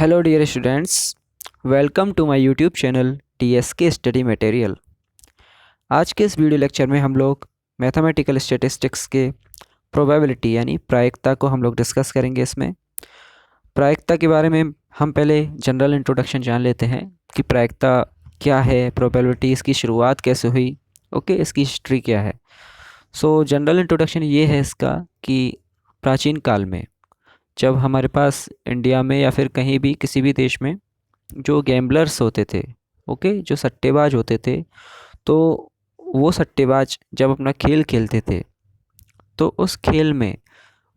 Hello dear students, welcome to my YouTube channel TSK study material. आज के इस video lecture में हम लोग मैथमेटिकल स्टैटिस्टिक्स के प्रोबेबिलिटी यानी प्रायिकता को हम लोग डिस्कस करेंगे। इसमें प्रायिकता के बारे में हम पहले जनरल इंट्रोडक्शन जान लेते हैं कि प्रायिकता क्या है, प्रोबेबिलिटी इसकी शुरुआत कैसे हुई, ओके, इसकी हिस्ट्री क्या है। सो जनरल इंट्रोडक्शन ये है इसका कि प्राचीन काल में जब हमारे पास इंडिया में या फिर कहीं भी किसी भी देश में जो गैम्बलर्स होते थे, ओके, जो सट्टेबाज होते थे, तो वो सट्टेबाज जब अपना खेल खेलते थे तो उस खेल में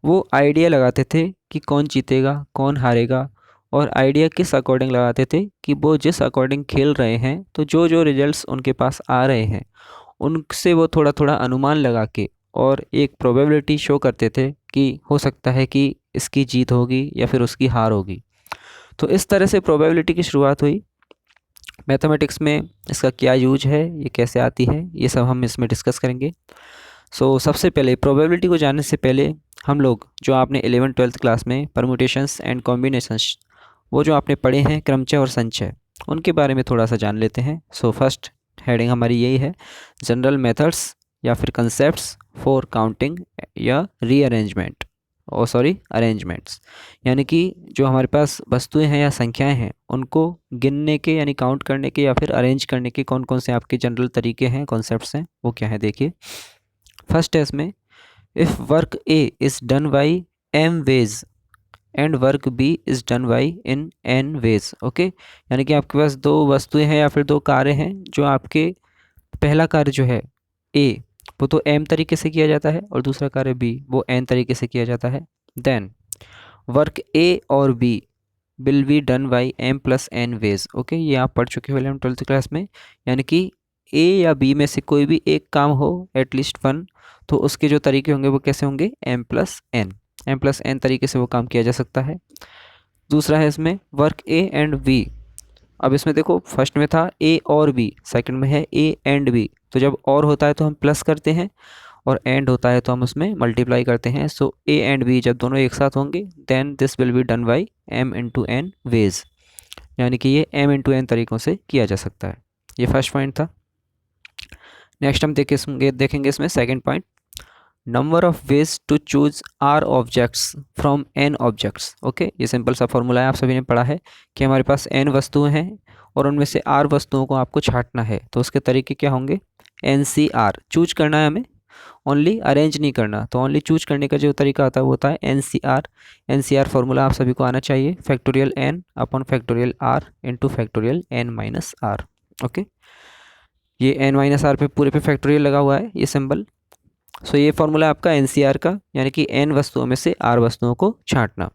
वो आइडिया लगाते थे कि कौन जीतेगा कौन हारेगा, और आइडिया किस अकॉर्डिंग लगाते थे कि वो जिस अकॉर्डिंग खेल रहे हैं तो जो जो रिजल्ट्स उनके पास आ रहे हैं उनसे वो थोड़ा थोड़ा अनुमान लगा के और एक प्रोबेबिलिटी शो करते थे कि हो सकता है कि इसकी जीत होगी या फिर उसकी हार होगी। तो इस तरह से प्रोबेबिलिटी की शुरुआत हुई। मैथमेटिक्स में इसका क्या यूज है, ये कैसे आती है, ये सब हम इसमें डिस्कस करेंगे। सबसे पहले प्रोबेबिलिटी को जानने से पहले हम लोग जो आपने 11th-12th क्लास में परम्यूटेशंस एंड कॉम्बिनेशंस वो जो आपने पढ़े हैं, क्रमचय और संचय, उनके बारे में थोड़ा सा जान लेते हैं। फर्स्ट हेडिंग हमारी यही है, जनरल मेथड्स या फिर कंसेप्ट्स फॉर काउंटिंग या रीअरेंजमेंट अरेंजमेंट्स। यानी कि जो हमारे पास वस्तुएं हैं या संख्याएं हैं उनको गिनने के यानी काउंट करने के या फिर अरेंज करने के कौन कौन से आपके जनरल तरीके हैं, कॉन्सेप्ट्स हैं, वो क्या है देखिए। फर्स्ट है इसमें, if work A is done by M ways and work B is done by in N ways, okay. यानी कि आपके पास दो वस्तुएं हैं या फिर दो कार्य हैं, जो आपके पहला कार्य जो है ए वो तो एम तरीके से किया जाता है और दूसरा कार्य बी वो एन तरीके से किया जाता है। देन वर्क ए और B will be done by M plus N ways, okay. ये आप पढ़ चुके हो 11th-12th क्लास में। यानी कि ए या बी में से कोई भी एक काम हो, एटलीस्ट वन, तो उसके जो तरीके होंगे वो कैसे होंगे, एम प्लस एन तरीके से वो काम किया जा सकता है। दूसरा है इसमें वर्क ए एंड बी। अब इसमें देखो, फर्स्ट में था ए और बी, सेकंड में है ए एंड बी। तो जब और होता है तो हम प्लस करते हैं और एंड होता है तो हम उसमें मल्टीप्लाई करते हैं। सो ए एंड बी जब दोनों एक साथ होंगे then this will be done by M into N ways, यानी कि ये एम इंटू एन तरीक़ों से किया जा सकता है। ये फर्स्ट पॉइंट था। नेक्स्ट हम देखेंगे इसमें second point, number of ways to choose R objects from N objects, okay. ये सिंपल सा फॉर्मूला है, आप सभी ने पढ़ा है कि हमारे पास एन वस्तुएं हैं और उनमें से आर वस्तुओं को आपको छांटना है, तो उसके तरीके क्या होंगे, NCR चूज करना है हमें, ओनली अरेंज नहीं करना। तो ओनली चूज करने का जो तरीका होता है वो होता है NCR फार्मूला आप सभी को आना चाहिए, factorial n upon factorial r into factorial n minus R, okay. ये n माइनस आर पे पूरे पे फैक्टोरियल लगा हुआ है ये सिंबल। ये फार्मूला आपका NCR का, यानी कि n वस्तुओं में से r वस्तुओं को छांटना।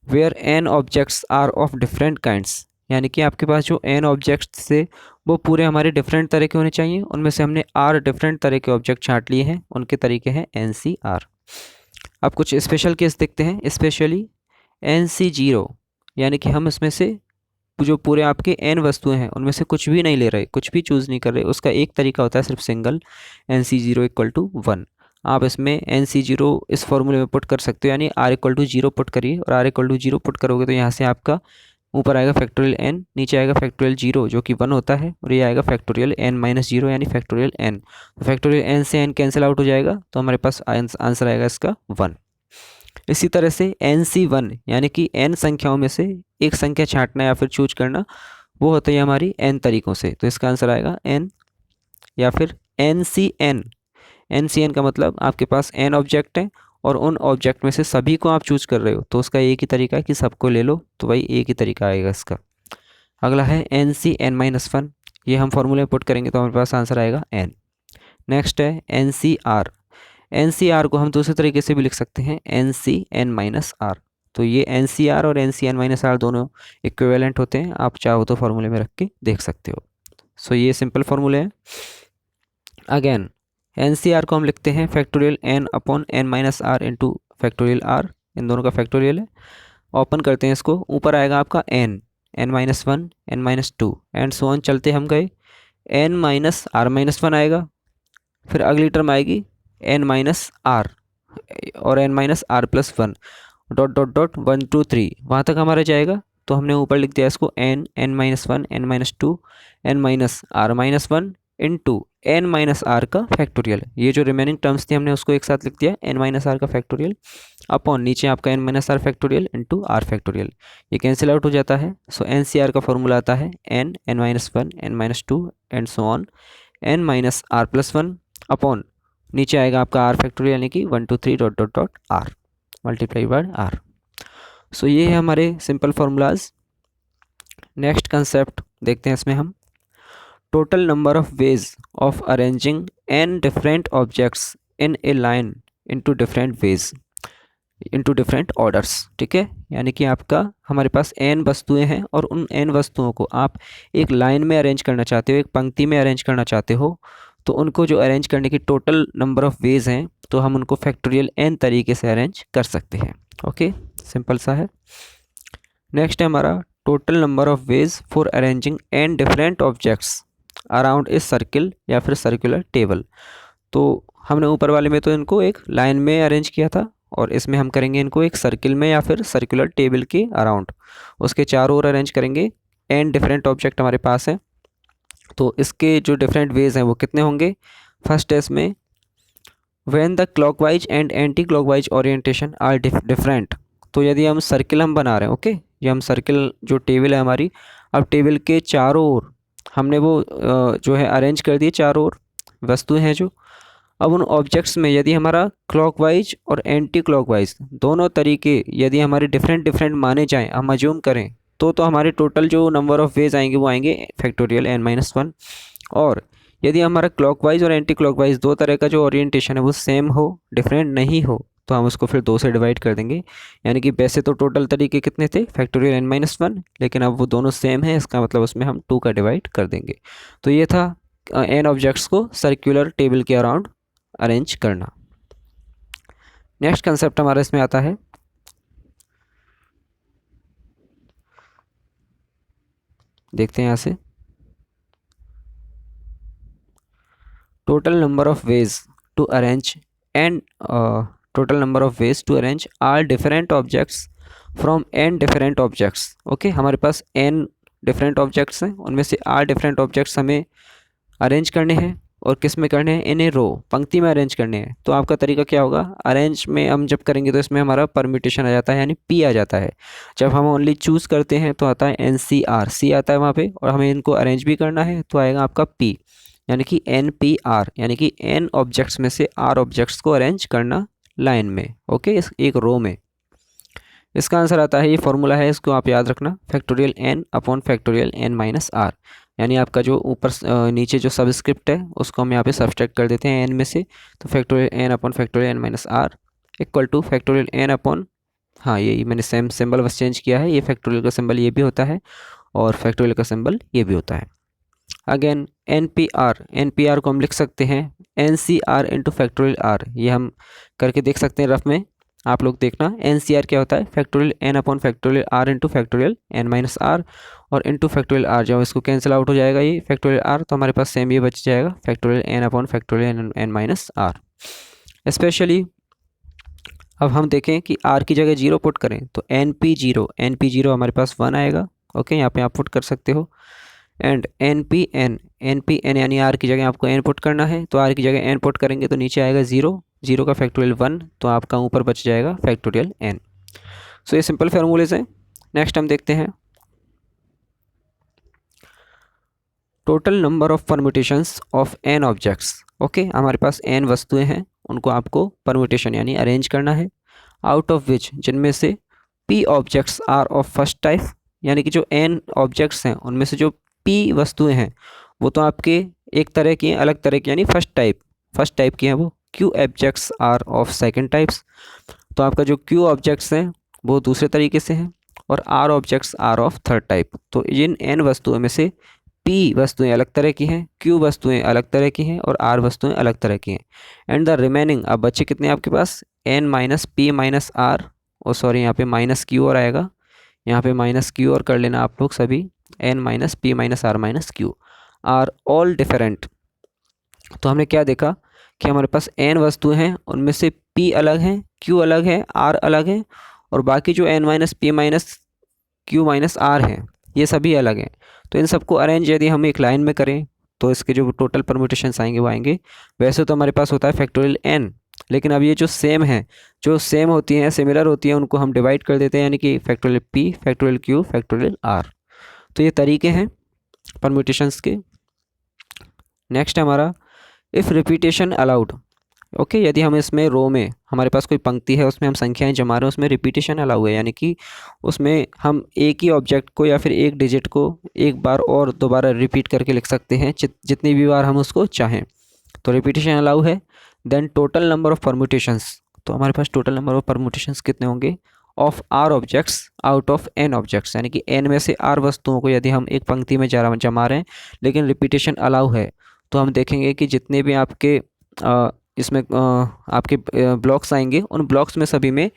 Where n objects are of different kinds, यानी कि आपके पास जो n ऑब्जेक्ट्स थे वो पूरे हमारे डिफरेंट तरह के होने चाहिए, उनमें से हमने r डिफरेंट तरह के ऑब्जेक्ट छांट लिए हैं, उनके तरीके हैं NCR। अब कुछ स्पेशल केस देखते हैं, स्पेशली NC0, यानी कि हम इसमें से जो पूरे आपके n वस्तुएं हैं उनमें से कुछ भी नहीं ले रहे, कुछ भी चूज़ नहीं कर रहे। उसका एक तरीका होता है सिर्फ सिंगल, NC0 इक्वल टू 1। आप इसमें NC0 इस फॉर्मूले में पुट कर सकते हो, यानी r इक्वल टू 0 पुट करिए, और r इक्वल टू 0 पुट करोगे तो यहाँ से आपका ऊपर आएगा फैक्टोरियल n, नीचे आएगा फैक्टोरियल 0 जो कि 1 होता है, और ये आएगा फैक्टोरियल n माइनस 0 यानी फैक्टोरियल n। तो फैक्टोरियल n से n कैंसिल आउट हो जाएगा, तो हमारे पास आंसर आएगा इसका 1। इसी तरह से NC1, यानी कि n संख्याओं में से एक संख्या छांटना या फिर चूज करना, वो होता है हमारी n तरीकों से, तो इसका आंसर आएगा n। या फिर NCN का मतलब आपके पास n ऑब्जेक्ट हैं और उन ऑब्जेक्ट में से सभी को आप चूज कर रहे हो, तो उसका एक ही तरीका है कि सबको ले लो, तो भाई एक ही तरीका आएगा इसका। अगला है NCN-1, ये हम फॉर्मूले में पुट करेंगे तो हमारे पास आंसर आएगा n। नेक्स्ट है NCR को हम दूसरे तरीके से भी लिख सकते हैं, NCN-R। तो ये NCR और NCN-R दोनों इक्विवेलेंट होते हैं, आप चाहो तो फॉर्मूले में रख के देख सकते हो। ये सिंपल फॉर्मूले हैं। अगेन NCR को हम लिखते हैं factorial n upon n minus R into factorial r, इन दोनों का फैक्टोरियल है। ओपन करते हैं इसको, ऊपर आएगा आपका n minus 1, n minus 2 and so on, चलते हम गए, n माइनस r माइनस 1 आएगा, फिर अगली टर्म आएगी n माइनस r और n minus r plus 1 dot dot dot 1 2 3, वहाँ तक हमारा जाएगा तो हमने ऊपर लिख दिया इसको n, n-1, n-2, n-r-1 into n-r का फैक्टोरियल। ये जो रिमेनिंग टर्म्स थी हमने उसको एक साथ लिख दिया n-r का फैक्टोरियल अपॉन नीचे आपका n-r factorial into r factorial. ये कैंसिल आउट हो जाता है। सो NCR का फॉर्मूला आता है n, n-1, n-2 and so on n-r+1 upon नीचे आएगा आपका r फैक्टोरियल यानी कि 1 2 3 dot dot dot r multiply by r। सो ये है हमारे सिंपल फार्मूलाज। नेक्स्ट कंसेप्ट देखते हैं इसमें हम total number of ways of arranging n different objects in A line into different ways into different orders. ठीक है, यानी कि आपका हमारे पास n वस्तुएं हैं और उन n वस्तुओं को आप एक लाइन में अरेंज करना चाहते हो, एक पंक्ति में अरेंज करना चाहते हो, तो उनको जो अरेंज करने की टोटल नंबर ऑफ वेज हैं तो हम उनको फैक्टोरियल n तरीके से अरेंज कर सकते हैं। ओके, सिंपल सा है। नेक्स्ट है हमारा total number of ways for arranging n different objects around a circle या फिर सर्कुलर टेबल। तो हमने ऊपर वाले में तो इनको एक लाइन में अरेंज किया था और इसमें हम करेंगे इनको एक सर्किल में या फिर सर्कुलर टेबल के अराउंड, उसके चारों ओर अरेंज करेंगे। n डिफरेंट ऑब्जेक्ट हमारे पास है तो इसके जो डिफरेंट वेज हैं वो कितने होंगे। फर्स्ट है इसमें when the clockwise and anti clockwise orientation are different. तो यदि हम सर्किल हम बना रहे हैं, ओके, ये हम सर्किल जो टेबल है हमारी, अब टेबल के चारों ओर हमने वो जो है अरेंज कर दिए, चारों ओर वस्तुएं हैं जो। अब उन ऑब्जेक्ट्स में यदि हमारा क्लॉकवाइज और एंटी क्लॉकवाइज दोनों तरीके यदि हमारे डिफरेंट डिफरेंट माने जाएं, हम अज्यूम करें, तो हमारे टोटल जो नंबर ऑफ वेज आएंगे वो आएंगे फैक्टोरियल n-1। और यदि हमारा क्लॉकवाइज और एंटी क्लॉकवाइज दो तरह का जो ओरिएंटेशन है वो सेम हो, डिफरेंट नहीं हो, तो हम उसको फिर 2 से डिवाइड कर देंगे। यानी कि वैसे तो टोटल तरीके कितने थे फैक्टोरियल n-1, लेकिन अब वो दोनों सेम है, इसका मतलब उसमें हम 2 का डिवाइड कर देंगे। तो ये था n ऑब्जेक्ट्स को सर्कुलर टेबल के अराउंड अरेंज करना। नेक्स्ट कंसेप्ट हमारा इसमें आता है देखते हैं यहाँ से total number of ways to arrange and total number of ways to arrange all different objects from n different objects. Okay, हमारे पास n डिफरेंट ऑब्जेक्ट्स हैं, उनमें से आल डिफरेंट ऑब्जेक्ट्स हमें अरेंज करने हैं और किस में करने हैं, इन ए रो, पंक्ति में अरेंज करने हैं। तो आपका तरीका क्या होगा, अरेंज में हम जब करेंगे तो इसमें हमारा परम्यूटेशन आ जाता है यानी p आ जाता है। जब हम ओनली चूज़ करते हैं तो आता है NCR, C आता है वहाँ पे, और हमें इनको अरेंज भी करना है तो आएगा आपका p, यानी कि NPR, यानी कि n ऑब्जेक्ट्स में से r ऑब्जेक्ट्स को अरेंज करना लाइन में। ओके, इस एक रो में। इसका आंसर आता है, ये फॉर्मूला है, इसको आप याद रखना, factorial n upon factorial n-r। यानी आपका जो ऊपर नीचे जो सबस्क्रिप्ट है उसको हम यहाँ पे सब्सट्रैक्ट कर देते हैं n में से, तो factorial n upon factorial n-r equal two factorial n upon, हाँ ये मैंने सेम सिंबल बस चेंज किया है, ये फैक्टोरियल का सिंबल ये भी होता है और फैक्टोरियल का सिंबल ये भी होता है। अगेन NPR को हम लिख सकते हैं NCR इंटू फैक्टोरियल r, ये हम करके देख सकते हैं रफ में, आप लोग देखना। NCR क्या होता है, factorial n upon factorial r into factorial n-r, और इंटू फैक्टोरियल r, जब इसको कैंसिल आउट हो जाएगा ये फैक्टोरियल r, तो हमारे पास सेम ये बच जाएगा factorial n upon factorial n-r। Specially अब हम देखें कि r की जगह 0 पुट करें तो NP0 हमारे पास 1 आएगा। ओके, यहाँ पे आप पुट कर सकते हो। एंड NPN यानी r की जगह आपको n पुट करना है, तो r की जगह n पुट करेंगे तो नीचे आएगा 0 का फैक्टोरियल 1, तो आपका ऊपर बच जाएगा फैक्टोरियल n। सो ये सिंपल फार्मूलेज हैं। नेक्स्ट हम देखते हैं total number of permutations of n objects. Okay, हमारे पास n वस्तुएं हैं, उनको आपको परम्यूटेशन यानी अरेंज करना है, आउट ऑफ विच, जिनमें से p objects are of first type, यानी कि जो n ऑब्जेक्ट्स हैं उनमें से जो p वस्तुएं हैं वो तो आपके एक तरह की हैं, अलग तरह की, यानी फर्स्ट टाइप की हैं वो। q objects are of second types, तो आपका जो q ऑब्जेक्ट्स हैं वो दूसरे तरीके से हैं, और r objects are of third type. तो इन n वस्तुओं में से p वस्तुएं अलग तरह की हैं, q वस्तुएं अलग तरह की हैं और r वस्तुएं अलग तरह की हैं। एंड द रिमेनिंग, अब बच्चे कितने हैं आपके पास, n minus p minus r, और सॉरी यहाँ पे माइनस q और आएगा, यहाँ पे माइनस q और कर लेना आप लोग सभी, n minus p minus r minus q are all different. तो हमने क्या देखा कि हमारे पास n वस्तुएं हैं, उनमें से p अलग हैं, q अलग है, r अलग है, और बाकी जो n minus p minus Q minus R हैं, ये सभी अलग हैं। तो इन सबको अरेंज यदि हम एक लाइन में करें तो इसके जो टोटल परम्यूटेशंस आएंगे वो आएंगे। वैसे तो हमारे पास होता है फैक्टोरियल n, लेकिन अब ये जो सेम है, जो सेम होती हैं, सिमिलर होती हैं, उनको हम डिवाइड कर देते हैं, यानी कि factorial p, factorial q, factorial r। तो ये तरीके हैं परम्यूटेशंस के। नेक्स्ट है हमारा इफ़ रिपीटेशन अलाउड। ओके, यदि हम इसमें रो में हमारे पास कोई पंक्ति है, उसमें हम संख्याएं जमा रहे हैं, उसमें रिपीटेशन अलाउ है, यानी कि उसमें हम एक ही ऑब्जेक्ट को या फिर एक डिजिट को एक बार और दोबारा रिपीट करके लिख सकते हैं जितनी भी बार हम उसको चाहें, तो रिपीटेशन अलाउ है। Then total number of permutations, तो हमारे पास टोटल नंबर ऑफ़ परम्यूटेशंस कितने होंगे, of r objects out of n objects, यानी कि एन में से आर वस्तुओं को यदि हम एक पंक्ति में जमा रहे हैं लेकिन रिपीटेशन अलाउ है, तो हम देखेंगे कि जितने भी आपके इसमें आपके ब्लॉक्स आएंगे, उन ब्लॉक्स में सभी में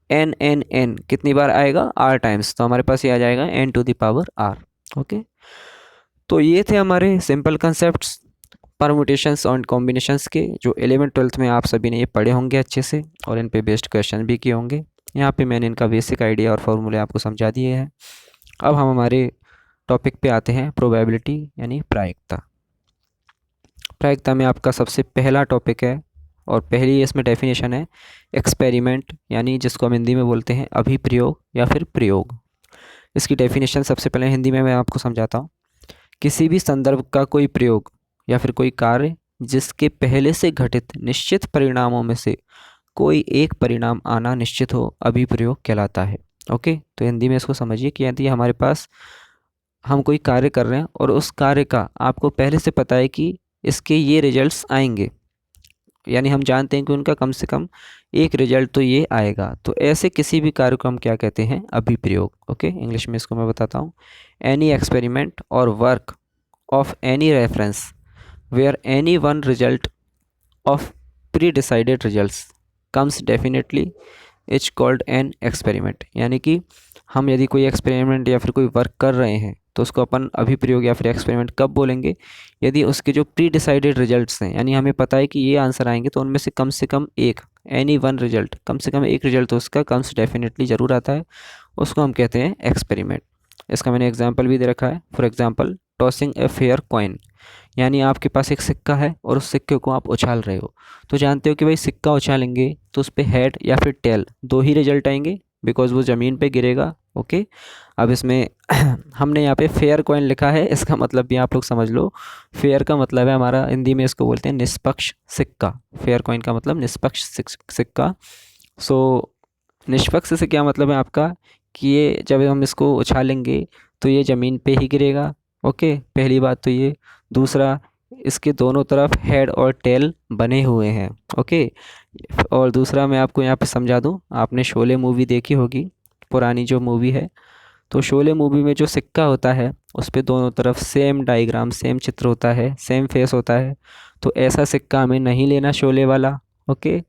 एन एन एन कितनी बार आएगा, आर टाइम्स, तो हमारे पास ये आ जाएगा n to the power r. Okay, तो ये थे हमारे सिंपल कंसेप्ट्स परम्यूटेशंस और कॉम्बिनेशंस के, जो 11th-12th में आप सभी ने ये पढ़े होंगे अच्छे से और इन पे बेस्ड क्वेश्चन भी किए होंगे। यहाँ पे मैंने इनका बेसिक आइडिया और फॉर्मूले आपको समझा दिए हैं। अब हम हमारे टॉपिक पे आते हैं, प्रोबेबिलिटी यानी प्रायिकता। प्रायिकता में आपका सबसे पहला टॉपिक है और पहली इसमें डेफिनेशन है एक्सपेरिमेंट, यानी जिसको हम हिंदी में बोलते हैं अभिप्रयोग या फिर प्रयोग। इसकी डेफिनेशन सबसे पहले हिंदी में मैं आपको समझाता हूँ। किसी भी संदर्भ का कोई प्रयोग या फिर कोई कार्य जिसके पहले से घटित निश्चित परिणामों में से कोई एक परिणाम आना निश्चित हो, अभिप्रयोग कहलाता है। ओके, तो हिंदी में इसको समझिए कि यदि हमारे पास हम कोई कार्य कर रहे हैं और उस कार्य का आपको पहले से पता है कि इसके ये रिजल्ट्स आएंगे, यानी हम जानते हैं कि उनका कम से कम एक रिजल्ट तो ये आएगा, तो ऐसे किसी भी कार्य को हम क्या कहते हैं, अभिप्रयोग। ओके, इंग्लिश में इसको मैं बताता हूँ। एनी एक्सपेरिमेंट और work of any reference where any one result of pre decided results comes definitely is called an experiment, यानी कि हम यदि कोई एक्सपेरिमेंट या फिर कोई वर्क कर रहे हैं तो उसको अपन अभिप्रयोग या फिर एक्सपेरिमेंट कब बोलेंगे, यदि उसके जो प्री डिसाइडेड रिजल्ट्स हैं, यानी हमें पता है कि ये आंसर आएंगे, तो उनमें से कम एक, एनी वन रिजल्ट, कम से कम एक रिजल्ट तो उसका कम्स डेफिनेटली ज़रूर आता है, उसको हम कहते हैं एक्सपेरिमेंट। इसका मैंने एग्जाम्पल भी दे रखा है। For example tossing a fair coin, यानी आपके पास एक सिक्का है और उस सिक्के को आप उछाल रहे हो, तो जानते हो कि भाई सिक्का उछालेंगे तो उस पर हेड या फिर टेल दो ही रिजल्ट आएंगे, बिकॉज वो ज़मीन पे गिरेगा। ओके, अब इसमें हमने यहाँ पे फेयर कॉइन लिखा है, इसका मतलब भी आप लोग समझ लो। फेयर का मतलब है हमारा, हिंदी में इसको बोलते हैं निष्पक्ष सिक्का। फेयर कॉइन का मतलब निष्पक्ष सिक्का। सो निष्पक्ष से क्या मतलब है आपका, कि ये जब हम इसको उछालेंगे तो ये ज़मीन पे ही गिरेगा। ओके, पहली बात तो ये। दूसरा, इसके दोनों तरफ हेड और टेल बने हुए हैं। ओके, और दूसरा मैं आपको यहाँ पे समझा दूँ, आपने शोले मूवी देखी होगी, पुरानी जो मूवी है, तो शोले मूवी में जो सिक्का होता है उस पर दोनों तरफ सेम डायग्राम, सेम चित्र होता है, सेम फेस होता है, तो ऐसा सिक्का हमें नहीं लेना शोले वाला। ओके,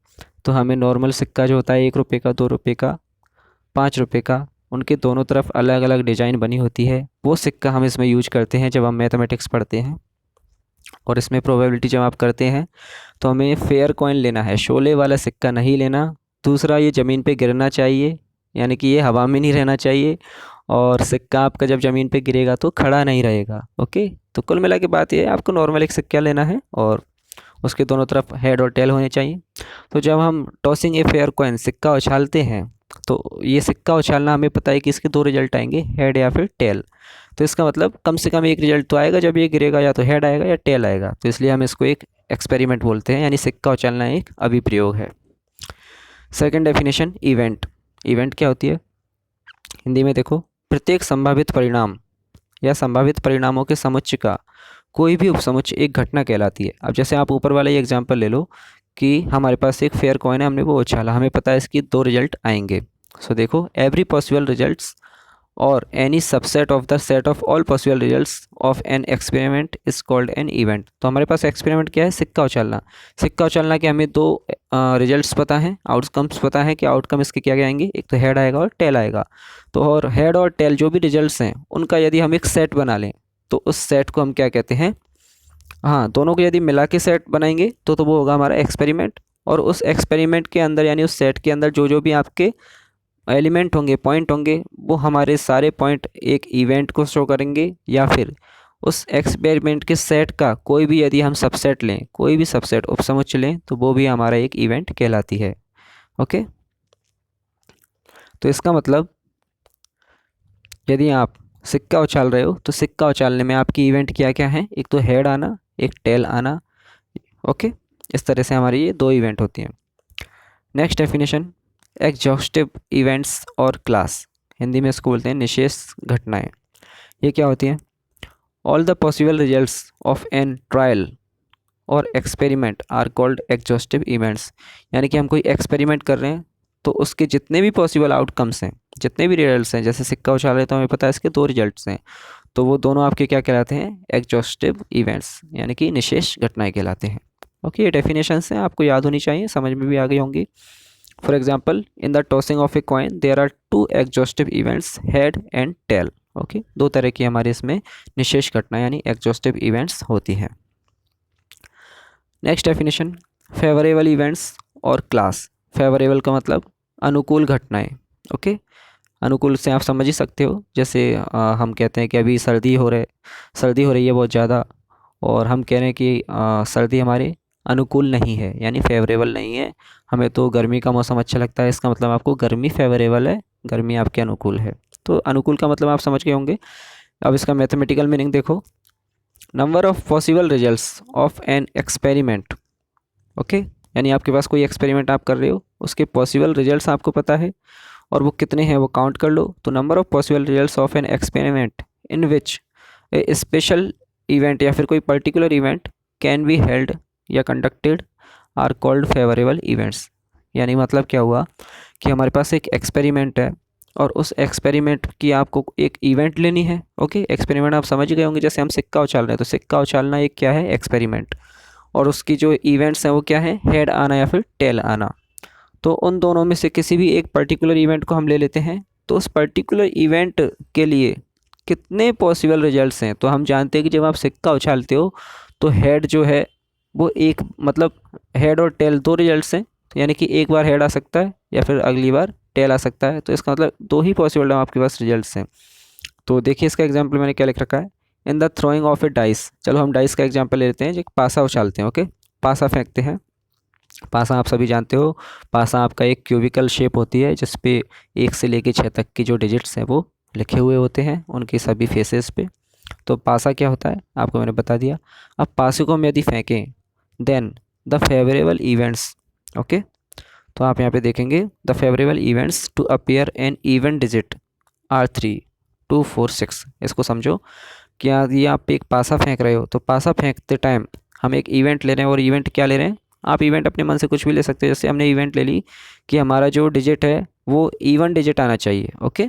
तो हमें नॉर्मल सिक्का जो होता है 1 रुपये का, 2 रुपये का, 5 रुपये का, उनके दोनों तरफ अलग अलग डिज़ाइन बनी होती है, वो सिक्का हम इसमें यूज करते हैं जब हम मैथमेटिक्स पढ़ते हैं। और इसमें प्रोबेबिलिटी जब आप करते हैं तो हमें फेयर कॉइन लेना है, शोले वाला सिक्का नहीं लेना। दूसरा, ये ज़मीन पे गिरना चाहिए, यानी कि ये हवा में नहीं रहना चाहिए, और सिक्का आपका जब ज़मीन पे गिरेगा तो खड़ा नहीं रहेगा। ओके, तो कुल मिला के बात ये है, आपको नॉर्मल एक सिक्का लेना है और उसके दोनों तरफ हेड और टेल होने चाहिए। तो जब हम टॉसिंग ए फेयर कॉइन, सिक्का उछालते हैं, तो ये सिक्का उछालना हमें पता है कि इसके 2 रिजल्ट आएंगे, हेड या फिर टेल। तो इसका मतलब कम से कम एक रिजल्ट तो आएगा जब ये गिरेगा, या तो हेड आएगा या टेल आएगा, तो इसलिए हम इसको एक एक्सपेरिमेंट बोलते हैं, यानी सिक्का उछालना एक अभिप्रयोग है। Second definition, event. इवेंट क्या होती है हिंदी में, देखो, प्रत्येक संभावित परिणाम या संभावित परिणामों के समुच्चय का कोई भी उपसमुच्चय एक घटना कहलाती है। अब जैसे आप ऊपर वाला ये एग्जांपल ले लो कि हमारे पास एक फेयर कॉइन है, हमने वो उछाला, हमें पता है इसकी 2 रिजल्ट आएंगे। सो देखो, एवरी पॉसिबल रिजल्ट्स और any subset of the set of all possible results of an experiment is called an event. तो हमारे पास एक्सपेरिमेंट क्या है, सिक्का उछालना। सिक्का उछालना के हमें 2 रिजल्ट्स पता हैं, आउटकम्स पता है कि आउटकम इसके क्या क्या आएंगे, एक तो हेड आएगा और टेल आएगा। तो और हेड और टेल जो भी रिजल्ट्स हैं उनका यदि हम एक सेट बना लें तो उस सेट को हम क्या कहते हैं, हाँ, दोनों को यदि मिला के सेट बनाएंगे तो वो होगा हमारा एक्सपेरिमेंट। और उस एक्सपेरिमेंट के अंदर, यानी उस सेट के अंदर जो जो भी आपके एलिमेंट होंगे, पॉइंट होंगे, वो हमारे सारे पॉइंट एक इवेंट को शो करेंगे, या फिर उस एक्सपेरिमेंट के सेट का कोई भी यदि हम सबसेट लें, कोई भी सबसेट उपसमुच्चय लें, तो वो भी हमारा एक इवेंट कहलाती है। ओके, तो इसका मतलब यदि आप सिक्का उछाल रहे हो तो सिक्का उछालने में आपकी इवेंट क्या क्या है, एक तो हेड आना, एक टेल आना। ओके, इस तरह से हमारी ये दो इवेंट होती हैं। नेक्स्ट डेफिनेशन, एग्जॉस्टिव इवेंट्स और क्लास, हिंदी में इसको बोलते हैं निशेष घटनाएं। ये क्या होती हैं? All the possible results of an trial और experiment are called exhaustive events. यानी कि हम कोई एक्सपेरिमेंट कर रहे हैं तो उसके जितने भी पॉसिबल आउटकम्स हैं, जितने भी रिजल्ट्स हैं, जैसे सिक्का उछाल रहे तो हमें पता है इसके दो रिजल्ट्स हैं, तो वो दोनों आपके क्या कहलाते हैं? एग्जॉस्टिव इवेंट्स, यानी कि निशेष घटनाएं कहलाते हैं। ओके, ये डेफिनेशंस हैं, आपको याद होनी चाहिए, समझ में भी आ गई होंगी। For example, in the tossing of a coin there are two exhaustive events, head and tail. Okay, दो तरह की हमारे इसमें निशेष घटनाएं यानी एग्जॉस्टिव इवेंट्स होती हैं। नेक्स्ट डेफिनेशन, फेवरेबल इवेंट्स और क्लास। फेवरेबल का मतलब अनुकूल घटनाएं। ओके, अनुकूल से आप समझ ही सकते हो, जैसे हम कहते हैं कि अभी सर्दी हो रही है बहुत ज़्यादा, और हम कह रहे हैं कि सर्दी हमारे अनुकूल नहीं है, यानी फेवरेबल नहीं है, हमें तो गर्मी का मौसम अच्छा लगता है, इसका मतलब आपको गर्मी फेवरेबल है, गर्मी आपके अनुकूल है। तो अनुकूल का मतलब आप समझ गए होंगे। अब इसका मैथमेटिकल मीनिंग देखो, number of possible results of an experiment. Okay, यानी आपके पास कोई एक्सपेरिमेंट आप कर रहे हो, उसके पॉसिबल रिजल्ट्स आपको पता है और वो कितने हैं वो काउंट कर लो, तो number of possible results of an experiment in which a special event या फिर कोई particular event can be held या conducted are called favourable events. यानी मतलब क्या हुआ कि हमारे पास एक एक्सपेरिमेंट है और उस एक्सपेरिमेंट की आपको एक इवेंट लेनी है। ओके, एक्सपेरिमेंट आप समझ गए होंगे, जैसे हम सिक्का उछाल रहे हैं तो सिक्का उछालना एक क्या है? एक्सपेरिमेंट, और उसकी जो इवेंट्स हैं वो क्या है? हेड आना या फिर टेल आना। तो उन दोनों में से किसी भी एक पर्टिकुलर इवेंट को हम ले लेते हैं, तो उस पर्टिकुलर इवेंट के लिए कितने पॉसिबल रिजल्ट्स हैं, तो हम जानते हैं कि जब आप सिक्का उछालते हो तो हेड जो है वो एक, मतलब हेड और टेल दो रिजल्ट्स हैं, तो यानी कि एक बार हेड आ सकता है या फिर अगली बार टेल आ सकता है, तो इसका मतलब दो ही पॉसिबल आपके पास रिजल्ट्स हैं। तो देखिए इसका एग्जाम्पल मैंने क्या लिख रखा है, in the throwing of A dice. चलो हम डाइस का एग्जाम्पल ले लेते हैं, जो पासा उछालते हैं। ओके, पासा फेंकते हैं। पासा आप सभी जानते हो, पासा आपका एक क्यूबिकल शेप होती है जिस पे 1 से लेकर 6 तक की जो डिजिट्स हैं वो लिखे हुए होते हैं उनके सभी फेसेस पे। तो पासा क्या होता है आपको मैंने बता दिया। अब पासे को हम यदि फेंकें, then the favourable events. Okay, तो आप यहाँ पे देखेंगे the favourable events to appear an even digit are 3, 2, 4, 6। इसको समझो कि यदि आप एक पासा फेंक रहे हो तो पासा फेंकते टाइम हम एक इवेंट ले रहे हैं, और इवेंट क्या ले रहे हैं? आप इवेंट अपने मन से कुछ भी ले सकते हो, जैसे हमने इवेंट ले ली कि हमारा जो डिजिट है वो इवन डिजिट आना चाहिए। ओके,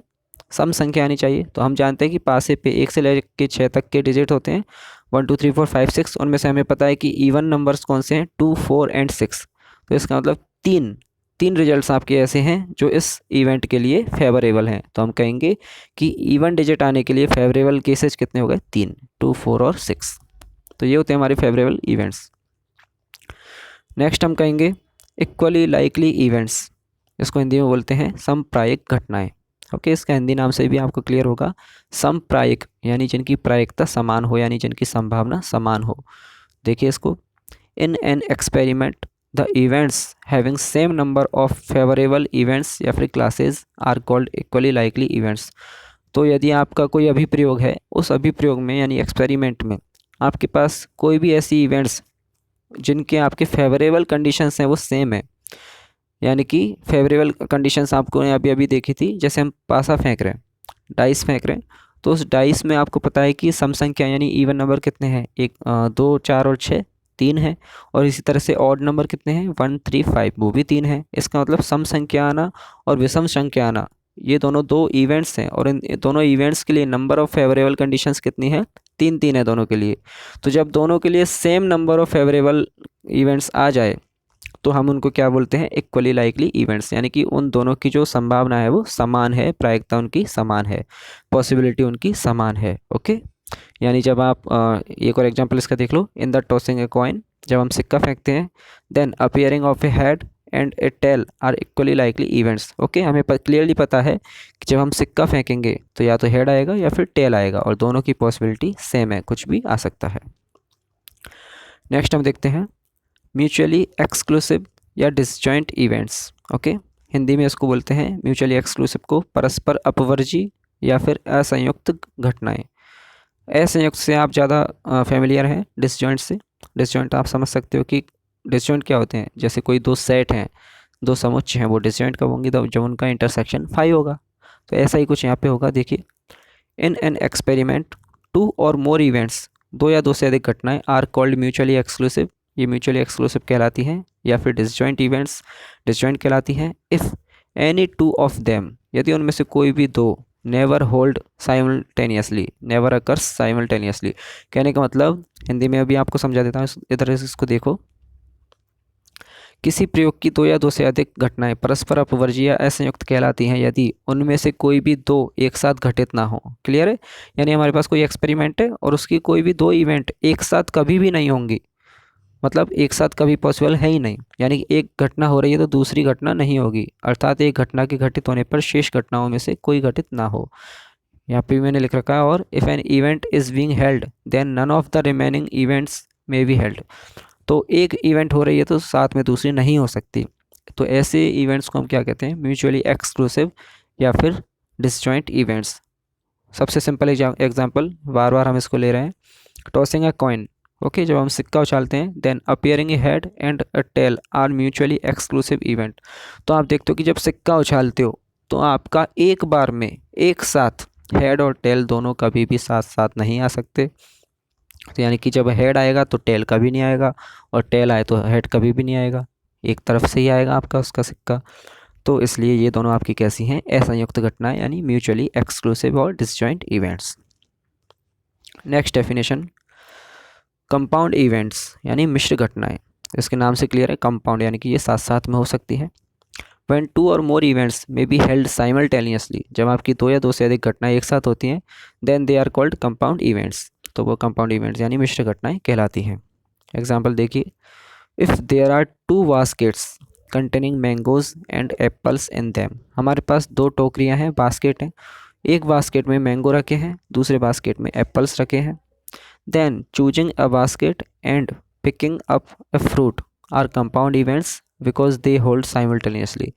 सम संख्या आनी चाहिए। तो हम जानते हैं कि पासे पे 1 से लेकर 6 तक के डिजिट होते हैं, 1, 2, 3, 4, 5, 6। उनमें से हमें पता है कि इवन नंबर्स कौन से हैं? 2, 4 एंड 6। तो इसका मतलब तीन रिजल्ट्स आपके ऐसे हैं जो इस इवेंट के लिए फेवरेबल हैं। तो हम कहेंगे कि इवन डिजिट आने के लिए फेवरेबल केसेस कितने हो गए? 3, 2, 4 और 6। तो ये होते हैं हमारे फेवरेबल इवेंट्स। नेक्स्ट हम कहेंगे इक्वली लाइकली इवेंट्स। इसको हिंदी में बोलते हैं समप्रायिक घटनाएं। ओके, इसका हिंदी नाम से भी आपको क्लियर होगा, समप्रायिक यानी जिनकी प्रायिकता समान हो, यानी जिनकी संभावना समान हो। देखिए इसको, in an experiment the events having same number of favourable events या फिर classes are called equally likely events. तो यदि आपका कोई अभिप्रयोग है, उस अभिप्रयोग में यानी एक्सपेरिमेंट में आपके पास कोई भी ऐसी इवेंट्स जिनके आपके फेवरेबल कंडीशंस हैं वो सेम है, यानी कि फेवरेबल कंडीशंस आपको अभी अभी देखी थी, जैसे हम पासा फेंक रहे हैं, डाइस फेंक रहे हैं, तो उस डाइस में आपको पता है कि सम संख्या यानी इवन नंबर कितने हैं? 1, 2, 4 और 6 3 है, और इसी तरह से ऑड नंबर कितने हैं? 1, 3, 5 वो भी 3 है। इसका मतलब सम संख्या आना और विषम संख्या आना ये दोनों दो इवेंट्स हैं, और इन दोनों इवेंट्स के लिए नंबर ऑफ फेवरेबल कंडीशंस कितनी है? 3 है दोनों के लिए। तो जब दोनों के लिए same number of favourable events आ जाए तो हम उनको क्या बोलते हैं? इक्वली लाइकली इवेंट्स, यानी कि उन दोनों की जो संभावना है वो समान है, प्रायिकता उनकी समान है, पॉसिबिलिटी उनकी समान है। ओके, यानी जब आप एक और एग्जांपल इसका देख लो, in the tossing a coin, जब हम सिक्का फेंकते हैं, then appearing of a head and a tail are equally likely events. Okay, हमें क्लियरली पता है कि जब हम सिक्का फेंकेंगे तो या तो हेड आएगा या फिर टेल आएगा, और दोनों की पॉसिबिलिटी सेम है, कुछ भी आ सकता है। नेक्स्ट हम देखते हैं म्यूचुअली एक्सक्लूसिव या डिसजॉइंट इवेंट्स। ओके, हिंदी में इसको बोलते हैं म्यूचुअली एक्सक्लूसिव को परस्पर अपवर्जी या फिर असंयुक्त घटनाएं। असंयुक्त से आप ज़्यादा फेमिलियर हैं, डिसजॉइंट से। डिसजॉइंट आप समझ सकते हो कि डिसजॉइंट क्या होते हैं, जैसे कोई दो सेट हैं, दो समुच्चय हैं, वो डिसजॉइंट कब होंगे, तो जब उनका इंटरसेक्शन 5 होगा। तो ऐसा ही कुछ यहाँ पे होगा। देखिए, इन एन एक्सपेरिमेंट 2 और मोर इवेंट्स, 2 या 2 से अधिक घटनाएं आर कॉल्ड म्यूचुअली एक्सक्लूसिव, ये म्यूचुअली एक्सक्लूसिव कहलाती हैं, या फिर डिसजॉइंट इवेंट्स डिसजॉइंट कहलाती हैं। इफ़ एनी 2 ऑफ देम, यदि उनमें से कोई भी 2, never hold simultaneously, never occurs simultaneously. कहने का मतलब हिंदी में अभी आपको समझा देता हूँ, इधर से इसको देखो। किसी प्रयोग की 2 या 2 से अधिक घटनाएं परस्पर अपवर्जी या असंयुक्त कहलाती हैं यदि उनमें से कोई भी 2 एक साथ घटित ना हो। क्लियर है? यानी हमारे पास कोई एक्सपेरिमेंट है और उसकी कोई भी 2 इवेंट एक साथ कभी भी नहीं होंगी, मतलब एक साथ कभी पॉसिबल है ही नहीं। यानी कि एक घटना हो रही है तो दूसरी घटना नहीं होगी, अर्थात एक घटना के घटित होने पर शेष घटनाओं में से कोई घटित ना हो। यहाँ पे भी मैंने लिख रखा है, और if an event is being held then none of the remaining events may be held. तो एक इवेंट हो रही है तो साथ में दूसरी नहीं हो सकती। तो ऐसे इवेंट्स को हम क्या कहते हैं, म्यूचुअली एक्सक्लूसिव या फिर डिसजॉइंट इवेंट्स। सबसे सिंपल एग्जांपल, बार बार हम इसको ले रहे हैं, टॉसिंग अ कॉइन। ओके, जब हम सिक्का उछालते हैं, then appearing a head and a tail are mutually exclusive event. तो आप देखते हो कि जब सिक्का उछालते हो तो आपका एक बार में एक साथ हेड और टेल दोनों कभी भी साथ साथ नहीं आ सकते। तो यानी कि जब हेड आएगा तो टेल कभी नहीं आएगा, और टेल आए तो हेड कभी भी नहीं आएगा, एक तरफ से ही आएगा आपका उसका सिक्का। तो इसलिए ये दोनों आपकी कैसी हैं, असंयुक्त घटनाएं, यानी म्यूचुअली एक्सक्लूसिव और disjoint events. Next definition, compound events यानी मिश्र घटनाएं। इसके नाम से क्लियर है, कंपाउंड यानी कि ये साथ साथ में हो सकती है। When 2 और मोर इवेंट्स में बी हेल्ड साइमल्टेनियसली, जब आपकी 2 या 2 से अधिक घटनाएं एक साथ होती हैं, then they are called compound events. तो वो कंपाउंड इवेंट्स यानी मिश्र घटनाएं कहलाती हैं। एग्जाम्पल देखिए, if there are 2 baskets containing mangoes and apples in them. हमारे पास 2 टोकरियां हैं, बास्केट हैं, एक बास्केट में मैंगो रखे हैं, दूसरे बास्केट में एप्पल्स रखे हैं। Then choosing a basket and picking up a fruit are compound events because they hold simultaneously.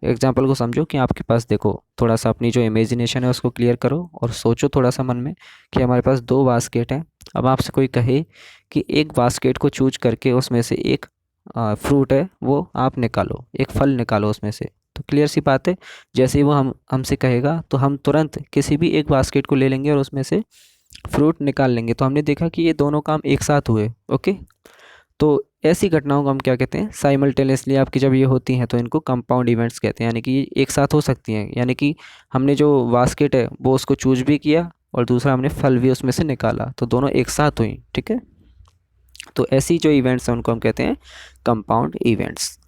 Example को समझो कि आपके पास, देखो थोड़ा सा अपनी जो इमेजिनेशन है उसको क्लियर करो और सोचो थोड़ा सा मन में कि हमारे पास 2 बास्केट हैं। अब आपसे कोई कहे कि एक बास्केट को चूज करके उसमें से एक फ्रूट है वो आप निकालो, एक फल निकालो उसमें से। तो क्लियर सी बात है, जैसे ही वो हमसे कहेगा तो हम तुरंत किसी भी एक बास्केट को ले लेंगे और उसमें से फ्रूट निकाल लेंगे। तो हमने देखा कि ये दोनों काम एक साथ हुए। ओके, तो ऐसी घटनाओं को हम क्या कहते हैं, साइमल्टेनियसली आपकी जब ये होती हैं तो इनको कंपाउंड इवेंट्स कहते हैं, यानी कि ये एक साथ हो सकती हैं। यानी कि हमने जो बास्केट है वो उसको चूज भी किया और दूसरा हमने फल भी उसमें से निकाला, तो दोनों एक साथ हुई। ठीक है, तो ऐसी जो इवेंट्स हैं उनको हम कहते हैं कंपाउंड इवेंट्स।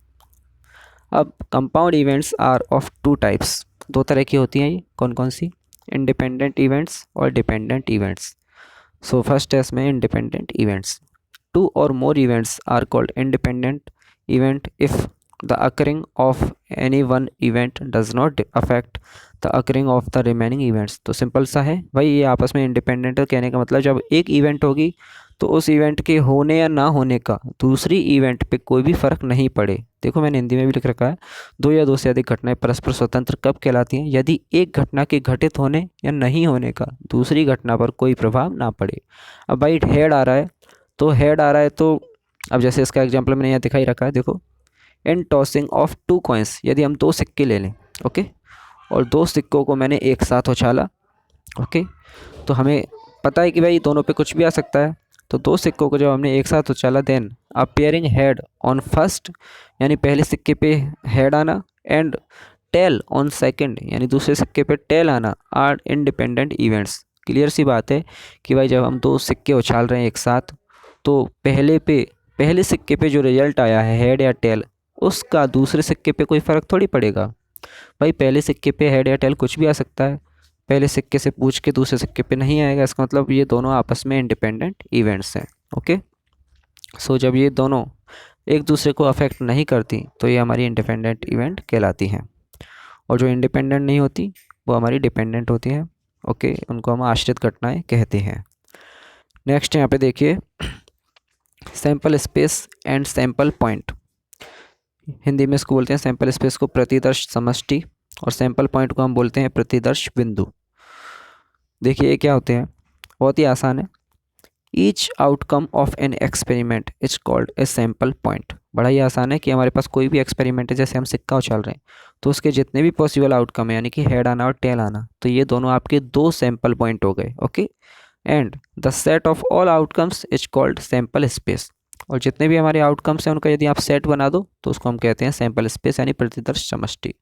अब compound events are of 2 types, 2 तरह की होती हैं। ये कौन कौन सी, इंडिपेंडेंट इवेंट्स और डिपेंडेंट इवेंट्स। सो फर्स्ट है इसमें independent events. 2 or more events are called independent event if the occurring of any one event does not affect the occurring of the remaining events। तो simple सा है भाई, ये आपस में इंडिपेंडेंट है। कहने का मतलब जब एक इवेंट होगी तो उस इवेंट के होने या ना होने का दूसरी इवेंट पे कोई भी फ़र्क नहीं पड़े। देखो मैंने हिंदी में भी लिख रखा है, 2 या 2 से अधिक घटनाएं परस्पर स्वतंत्र कब कहलाती हैं, यदि एक घटना के घटित होने या नहीं होने का दूसरी घटना पर कोई प्रभाव ना पड़े। अब भाई हेड आ रहा है तो हेड आ रहा है, तो अब जैसे इसका एग्जांपल मैंने यहाँ दिखाई रखा है, देखो इन टॉसिंग ऑफ 2 कॉइन्स, यदि हम 2 सिक्के ले लें, ओके, और 2 सिक्कों को मैंने एक साथ उछाला, ओके, तो हमें पता है कि भाई दोनों पे कुछ भी आ सकता है। तो 2 सिक्कों को जब हमने एक साथ उछाला, then appearing head on first, यानी पहले सिक्के पे हेड आना, एंड टेल ऑन सेकंड, यानी दूसरे सिक्के पे टेल आना, आर इंडिपेंडेंट इवेंट्स। क्लियर सी बात है कि भाई जब हम 2 सिक्के उछाल रहे हैं एक साथ, तो पहले सिक्के पे जो रिजल्ट आया है हेड या टेल, उसका दूसरे सिक्के पे कोई फ़र्क थोड़ी पड़ेगा। भाई पहले सिक्के पे हेड या टेल कुछ भी आ सकता है, पहले सिक्के से पूछ के दूसरे सिक्के पे नहीं आएगा। इसका मतलब ये दोनों आपस में इंडिपेंडेंट इवेंट्स हैं। ओके, सो जब ये दोनों एक दूसरे को अफेक्ट नहीं करती तो ये हमारी इंडिपेंडेंट इवेंट कहलाती हैं। और जो इंडिपेंडेंट नहीं होती वो हमारी डिपेंडेंट होती हैं। ओके, उनको हम आश्रित घटनाएं कहते हैं। नेक्स्ट यहाँ पे देखिए, sample space and sample point. Hindi में इसको बोलते हैं सैंपल स्पेस को प्रतिदर्श समष्टि, और सैंपल पॉइंट को हम बोलते हैं प्रतिदर्श बिंदु। देखिए ये क्या होते हैं, बहुत ही आसान है। Each outcome of an experiment is called a sample point. बड़ा ही आसान है कि हमारे पास कोई भी एक्सपेरिमेंट है, जैसे हम सिक्का उछाल रहे हैं तो उसके जितने भी पॉसिबल आउटकम है, यानी कि हेड आना और टेल आना, तो ये दोनों आपके दो सैंपल पॉइंट हो गए। Okay, and the set of all outcomes is called sample space. और जितने भी हमारे आउटकम्स हैं उनका यदि आप सेट बना दो तो उसको हम कहते हैं सैंपल स्पेस यानी प्रतिदर्श समष्टि।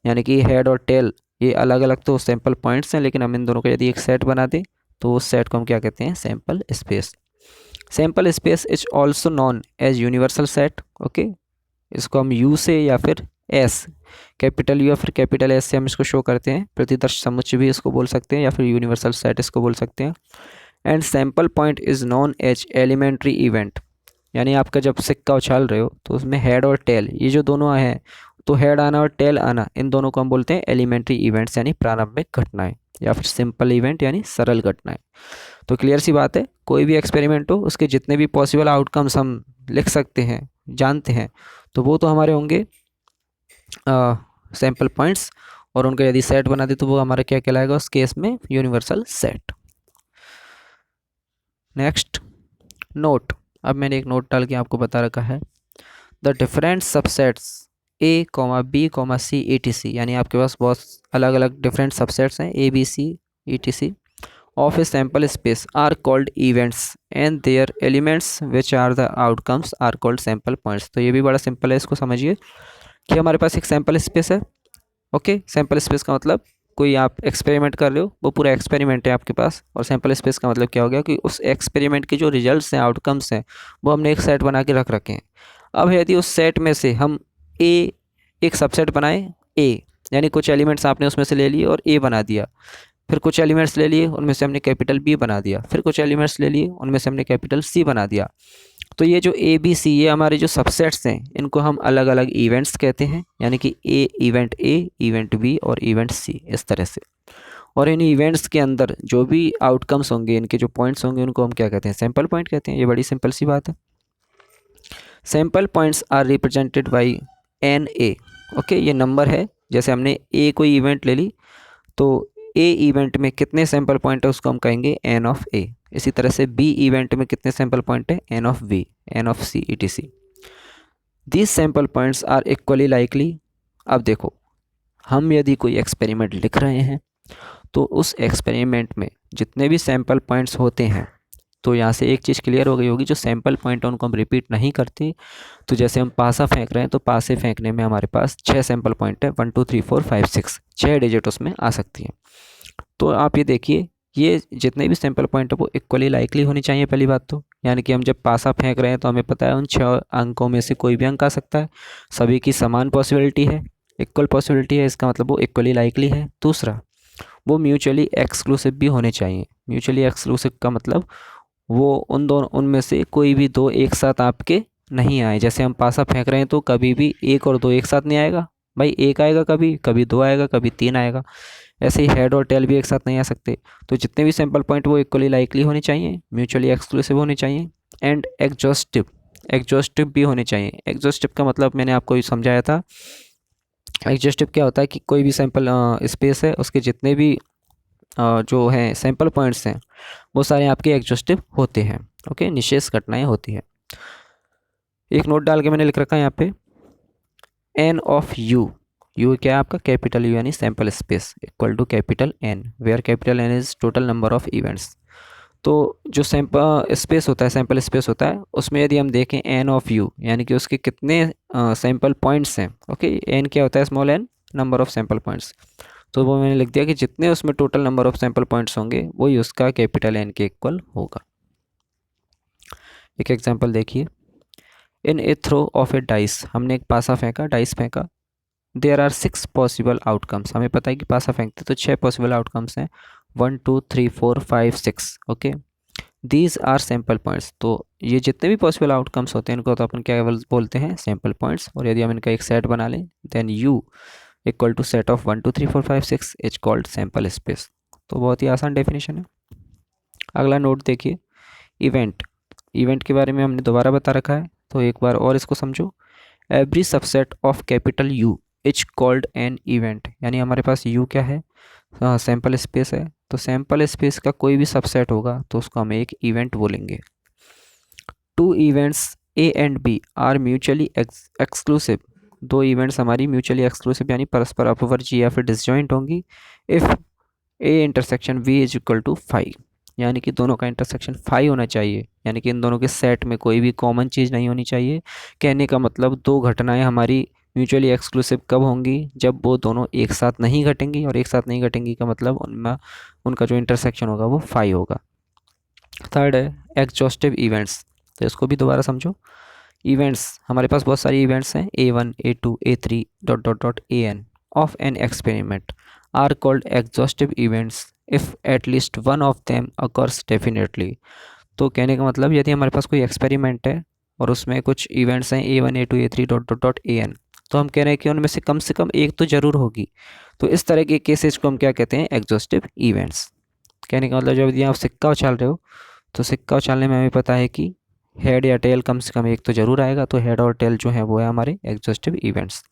यानी कि हेड और टेल ये अलग अलग तो सैंपल पॉइंट्स हैं, लेकिन हम इन दोनों का यदि एक सेट बना दें तो उस सेट को हम क्या कहते हैं, sample space. Sample space is also known as universal set. Okay, इसको हम यू से या फिर एस, कैपिटल यू या फिर कैपिटल एस से हम इसको शो करते हैं। प्रतिदर्श समुच्चय भी इसको बोल सकते हैं या फिर यूनिवर्सल सेट इसको बोल सकते हैं। And sample point is known as elementary event. यानी आपका जब सिक्का उछाल रहे हो तो उसमें हेड और टेल ये जो दोनों हैं, तो हेड आना और टेल आना, इन दोनों को हम बोलते हैं एलिमेंट्री इवेंट्स यानी प्रारंभिक घटनाएं, या फिर सिंपल इवेंट यानी सरल घटनाएं। तो क्लियर सी बात है, कोई भी एक्सपेरिमेंट हो उसके जितने भी पॉसिबल आउटकम्स हम लिख सकते हैं, जानते हैं, तो वो तो हमारे होंगे सैंपल पॉइंट्स, और उनका यदि सेट बना दे तो वो हमारा क्या कहलाएगा उस केस में, यूनिवर्सल सेट। Next note. अब मैंने एक नोट डाल के आपको बता रखा है, the different subsets A comma B comma C E T C, यानी आपके पास बहुत अलग अलग डिफरेंट सबसेट्स हैं A B C E T C of a sample space are called events and their elements which are the outcomes are called sample points. तो ये भी बड़ा सिंपल है, इसको समझिए कि हमारे पास एक सैंपल स्पेस है। ओके, सैंपल स्पेस का मतलब कोई आप एक्सपेरिमेंट कर रहे हो, वो पूरा एक्सपेरिमेंट है आपके पास, और सैंपल स्पेस का मतलब क्या हो गया कि उस एक्सपेरिमेंट के जो रिजल्ट्स हैं, आउटकम्स हैं, वो हमने एक सेट बना के रख रखे हैं। अब यदि उस सेट में से हम ए एक सबसेट बनाएं ए, यानी कुछ एलिमेंट्स आपने उसमें से ले लिए और ए बना दिया, फिर कुछ एलिमेंट्स ले लिए उनमें से हमने कैपिटल बी बना दिया, फिर कुछ एलिमेंट्स ले लिए उनमें से हमने कैपिटल सी बना दिया, तो ये जो ए बी सी ये हमारे जो सबसेट्स हैं इनको हम अलग अलग इवेंट्स कहते हैं, यानी कि ए, इवेंट बी और इवेंट सी, इस तरह से। और इन इवेंट्स के अंदर जो भी आउटकम्स होंगे, इनके जो पॉइंट्स होंगे, उनको हम क्या कहते हैं, सैंपल पॉइंट कहते हैं। ये बड़ी सिंपल सी बात है। Sample points are represented by n A. Okay, ये नंबर है, जैसे हमने ए कोई इवेंट ले ली तो ए इवेंट में कितने सैंपल पॉइंट है उसको हम कहेंगे एन ऑफ ए। इसी तरह से बी इवेंट में कितने सैंपल पॉइंट है, n of B, n of C, etc। These sample points are equally likely. अब देखो, हम यदि कोई एक्सपेरिमेंट लिख रहे हैं तो उस एक्सपेरिमेंट में जितने भी सैंपल पॉइंट्स होते हैं, तो यहाँ से एक चीज़ क्लियर हो गई होगी, जो सैंपल पॉइंट है उनको हम रिपीट नहीं करते। तो जैसे हम पासा फेंक रहे हैं तो पासे फेंकने में हमारे पास 6 सैंपल पॉइंट है, 1 2 3 4 5 6, 6 डिजिट उसमें आ सकती हैं। तो आप ये देखिए, ये जितने भी सैंपल पॉइंट है वो इक्वली लाइकली होनी चाहिए पहली बात तो, यानी कि हम जब पासा फेंक रहे हैं तो हमें पता है उन 6 अंकों में से कोई भी अंक आ सकता है, सभी की समान पॉसिबिलिटी है, इक्वल पॉसिबिलिटी है, इसका मतलब वो इक्वली लाइकली है। दूसरा, वो म्यूचुअली एक्सक्लूसिव भी होने चाहिए। म्यूचुअली एक्सक्लूसिव का मतलब वो उनमें से कोई भी दो एक साथ आपके नहीं आए। जैसे हम पासा फेंक रहे हैं तो कभी भी एक और दो एक साथ नहीं आएगा भाई, एक आएगा कभी, कभी दो आएगा, कभी तीन आएगा। ऐसे ही हेड और टेल भी एक साथ नहीं आ सकते। तो जितने भी सैंपल पॉइंट वो इक्वली लाइकली होने चाहिए, म्यूचुअली एक्सक्लूसिव होने चाहिए, एंड एग्जॉस्टिव भी होने चाहिए। एग्जॉस्टिव का मतलब मैंने आपको समझाया था। एग्जॉस्टिव क्या होता है कि कोई भी सैंपल स्पेस है, उसके जितने भी जो हैं सैंपल पॉइंट्स हैं वो सारे आपके एग्जॉस्टिव होते हैं। ओके, निशेष घटनाएं होती हैं। एक नोट डाल के मैंने लिख रखा है यहाँ पे, एन ऑफ यू, यू क्या है आपका, कैपिटल यू यानी sample space, equal to capital N, where capital N is total number of events. तो जो सैंपल स्पेस होता है, सैंपल स्पेस होता है, उसमें यदि हम देखें एन ऑफ यू, यानी कि उसके कितने सैंपल पॉइंट्स हैं। ओके, एन क्या होता है, small n, number of sample points. तो वो मैंने लिख दिया कि जितने उसमें total number of sample points होंगे वही उसका कैपिटल एन के इक्वल होगा। एक एग्जांपल देखिए, इन ए थ्रो ऑफ ए डाइस, हमने एक पासा फेंका, डाइस फेंका, देयर आर 6 पॉसिबल आउटकम्स। हमें पता है कि पासा फेंकते तो 6 पॉसिबल आउटकम्स हैं, 1 2 3 4 5 6। Okay, these are sample points. तो ये जितने भी पॉसिबल आउटकम्स होते हैं इनको तो अपन क्या बोलते हैं, सैम्पल पॉइंट्स। और यदि हम इनका एक सेट बना लें then U equal to set of 1 2 3 4 5 6 is called sample space. तो बहुत ही आसान डेफिनेशन है। अगला नोट देखिए, इवेंट। इवेंट के बारे में हमने दोबारा बता रखा है, तो एक बार और इसको समझो। Every subset of capital U is called an event. यानी हमारे पास U क्या है, सैम्पल स्पेस है, तो सैम्पल स्पेस का कोई भी सबसेट होगा तो उसको हम एक इवेंट बोलेंगे। Two events A and B are mutually exclusive. दो इवेंट्स हमारी म्यूचुअली एक्सक्लूसिव यानी परस्पर अपवर्जी या फिर डिसजॉइंट होंगी if A intersection B is equal to 5। यानी कि दोनों का इंटरसेक्शन 5 होना चाहिए, यानी कि इन दोनों के सेट में कोई भी कॉमन चीज़ नहीं होनी चाहिए। कहने का मतलब दो घटनाएं हमारी म्यूचुअली एक्सक्लूसिव कब होंगी, जब वो दोनों एक साथ नहीं घटेंगी, और एक साथ नहीं घटेंगी का मतलब उनमें उनका जो इंटरसेक्शन होगा वो 5 होगा। थर्ड है एग्जॉस्टिव इवेंट्स। तो इसको भी दोबारा समझो। इवेंट्स, हमारे पास बहुत सारी इवेंट्स हैं A1 A2 A3 dot dot dot AN of an experiment are called exhaustive events if at least one of them occurs definitely. तो कहने का मतलब यदि हमारे पास कोई एक्सपेरिमेंट है और उसमें कुछ इवेंट्स हैं A1 A2 A3 dot dot dot AN, तो हम कह रहे हैं कि उनमें से कम एक तो ज़रूर होगी। तो इस तरह के केसेस को हम क्या कहते हैं, एग्जॉस्टिव इवेंट्स। कहने का मतलब जब यदि आप सिक्का उछाल रहे हो तो सिक्का उछालने में हमें पता है कि हेड या टेल कम से कम एक तो ज़रूर आएगा, तो हेड और टेल जो है वो है हमारे एग्जॉस्टिव इवेंट्स।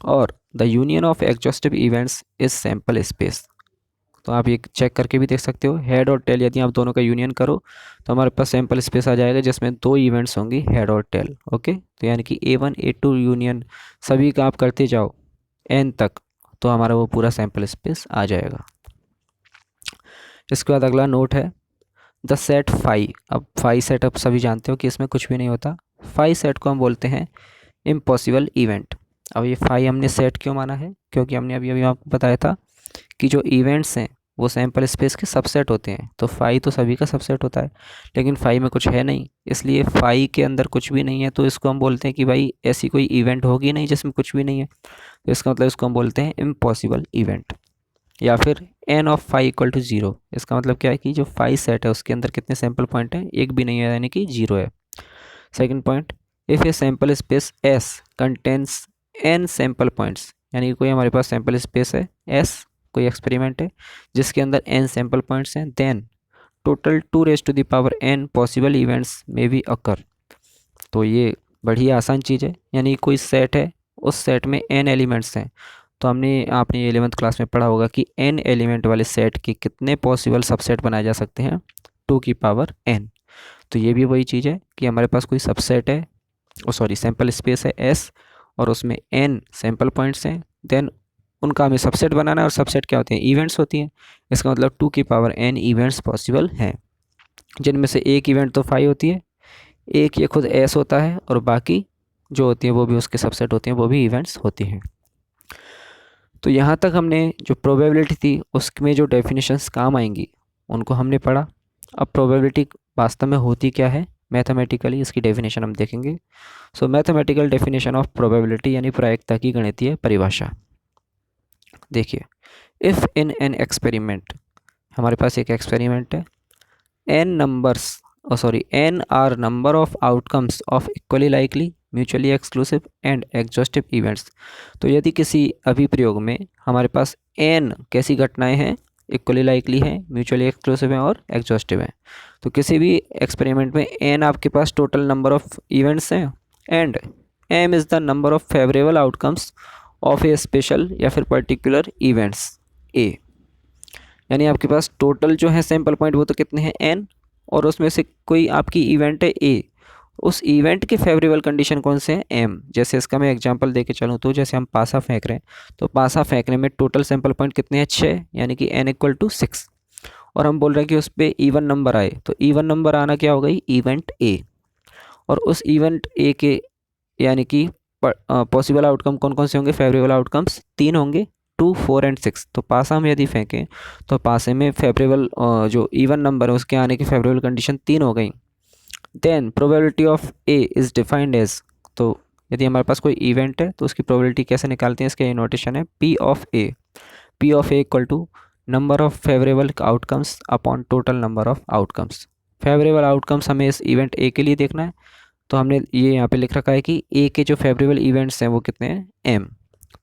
और the union of exhaustive events is sample space. तो आप ये चेक करके भी देख सकते हो, हेड और टेल यदि आप दोनों का यूनियन करो तो हमारे पास सैम्पल स्पेस आ जाएगा जिसमें दो इवेंट्स होंगी, हेड और टेल। ओके, तो यानी कि A1 A2 यूनियन सभी का आप करते जाओ N तक, तो हमारा वो पूरा सैम्पल स्पेस आ जाएगा। इसके बाद अगला नोट है द सेट फाई। अब फाई सेट आप सभी जानते हो कि इसमें कुछ भी नहीं होता। फाई सेट को हम बोलते हैं इम्पॉसिबल इवेंट। अब ये फाई हमने सेट क्यों माना है, क्योंकि हमने अभी अभी आपको बताया था कि जो इवेंट्स हैं वो सैम्पल स्पेस के सबसेट होते हैं, तो फाई तो सभी का सबसेट होता है, लेकिन फाई में कुछ है नहीं, इसलिए फाई के अंदर कुछ भी नहीं है, तो इसको हम बोलते हैं कि भाई ऐसी कोई इवेंट होगी नहीं जिसमें कुछ भी नहीं है, तो इसका मतलब इसको हम बोलते हैं इम्पॉसिबल इवेंट। या फिर n of phi equal to 0। इसका मतलब क्या है कि जो फाई सेट है उसके अंदर कितने सैम्पल पॉइंट हैं, एक भी नहीं है, यानी कि 0 है। Second point, if a sample space S contains n sample points. यानी कि कोई हमारे पास सैम्पल स्पेस है S, कोई एक्सपेरिमेंट है जिसके अंदर n सैम्पल पॉइंट्स हैं, then total 2n possible events में भी अकर। तो ये बड़ी आसान चीज़ है, यानी कोई सेट है उस सेट में n एलिमेंट्स हैं, तो आपने 11th क्लास में पढ़ा होगा कि n एलिमेंट वाले सेट के कितने पॉसिबल सबसेट बनाए जा सकते हैं, 2 की पावर n। तो ये भी वही चीज़ है कि हमारे पास कोई सबसेट है, सैम्पल स्पेस है S, और उसमें n सैम्पल पॉइंट्स हैं, देन उनका हमें सबसेट बनाना है, और सबसेट क्या होते हैं, इवेंट्स होती हैं। इसका मतलब 2 की पावर n इवेंट्स पॉसिबल हैं, जिनमें से एक इवेंट तो 5 होती है, एक ये खुद S होता है, और बाकी जो होती है वो भी उसके सबसेट होते हैं, वो भी इवेंट्स होती हैं। तो यहाँ तक हमने जो प्रोबेबिलिटी थी उसमें जो डेफिनेशंस काम आएंगी उनको हमने पढ़ा। अब प्रोबेबिलिटी वास्तव में होती क्या है मैथमेटिकली, इसकी डेफिनेशन हम देखेंगे। सो मैथमेटिकल डेफिनेशन ऑफ प्रोबेबिलिटी यानी प्रायिकता की गणितीय परिभाषा। देखिए, इफ़ इन एन एक्सपेरिमेंट, हमारे पास एक एक्सपेरिमेंट है, n are number of outcomes of equally likely mutually exclusive and exhaustive events. तो यदि किसी अभिप्रयोग में हमारे पास n कैसी घटनाएं हैं, इक्वली लाइकली हैं, म्यूचुअली एक्सक्लूसिव हैं और एग्जॉस्टिव हैं, तो किसी भी एक्सपेरिमेंट में n आपके पास टोटल नंबर ऑफ इवेंट्स हैं and m is the number of favourable outcomes of A special या फिर पर्टिकुलर इवेंट्स a। यानी आपके पास टोटल जो है सैम्पल पॉइंट वो तो कितने हैं n, और उसमें से कोई आपकी इवेंट है A, उस इवेंट के फेवरेबल कंडीशन कौन से हैं, M। जैसे इसका मैं एग्जांपल देके चलूँ तो जैसे हम पासा फेंक रहे हैं, तो पासा फेंकने में टोटल सैम्पल पॉइंट कितने हैं, 6, यानी कि n इक्वल टू 6, और हम बोल रहे हैं कि उस पर इवन नंबर आए, तो इवन नंबर आना क्या होगा, इवेंट A। और उस इवेंट A के यानी कि पॉसिबल आउटकम कौन कौन से होंगे, फेवरेबल आउटकम्स 3 होंगे, 2, 4 एंड 6। तो पासा हम यदि फेंकें तो पासे में फेवरेबल जो इवन नंबर है उसके आने की फेवरेबल कंडीशन 3 हो गई। Then probability of A is defined as, तो यदि हमारे पास कोई इवेंट है तो उसकी प्रोबेबिलिटी कैसे निकालते हैं, इसका ये नोटेशन है P of A. P of A equal to number of favourable outcomes upon total number of outcomes. Favourable outcomes हमें इस इवेंट ए के लिए देखना है, तो हमने ये यहाँ पे लिख रखा है कि ए के जो फेवरेबल इवेंट्स हैं वो कितने हैं, एम।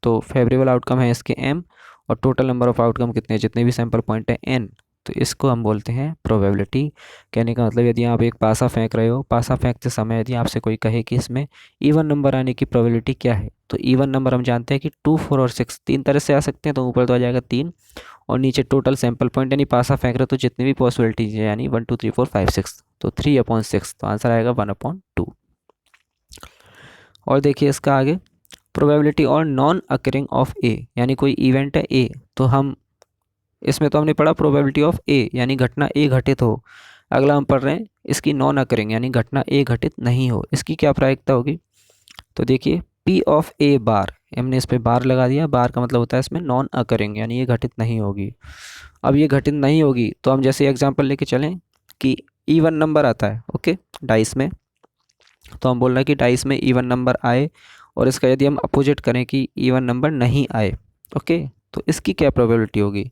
तो फेवरेबल आउटकम है इसके एम, और टोटल नंबर ऑफ आउटकम कितने हैं, जितने भी सैम्पल पॉइंट हैं एन। तो इसको हम बोलते हैं प्रोबेबिलिटी। कहने का मतलब यदि आप एक पासा फेंक रहे हो, पासा फेंकते समय यदि आपसे कोई कहे कि इसमें इवन नंबर आने की प्रोबेबिलिटी क्या है, तो इवन नंबर हम जानते हैं कि 2, 4 और 6 तीन तरह से आ सकते हैं। तो ऊपर तो आ जाएगा 3, और नीचे टोटल सैम्पल पॉइंट यानी पासा फेंक रहे हो तो जितनी भी पॉसिबिलिटीज है यानी 1, 2, 3, 4, 5, 6, तो 3/6, तो आंसर आएगा 1/2। और देखिए इसका आगे, प्रोबेबिलिटी और नॉन अकरिंग ऑफ ए, यानी कोई इवेंट है ए, तो हम इसमें तो हमने पढ़ा प्रोबेबिलिटी ऑफ ए यानी घटना ए घटित हो। अगला हम पढ़ रहे हैं इसकी नॉन अकरिंग यानी घटना ए घटित नहीं हो, इसकी क्या प्रायिकता होगी। तो देखिए पी ऑफ ए बार, हमने इस पर बार लगा दिया, बार का मतलब होता है इसमें नॉन अकरिंग यानी ये घटित नहीं होगी। अब ये घटित नहीं होगी तो हम जैसे एग्जांपल लेके चलें कि इवन नंबर आता है, ओके, डाइस में, तो हम बोल रहे हैं कि डाइस में इवन नंबर आए, और इसका यदि हम अपोजिट करें कि इवन नंबर नहीं आए, ओके, तो इसकी क्या प्रोबेबिलिटी होगी।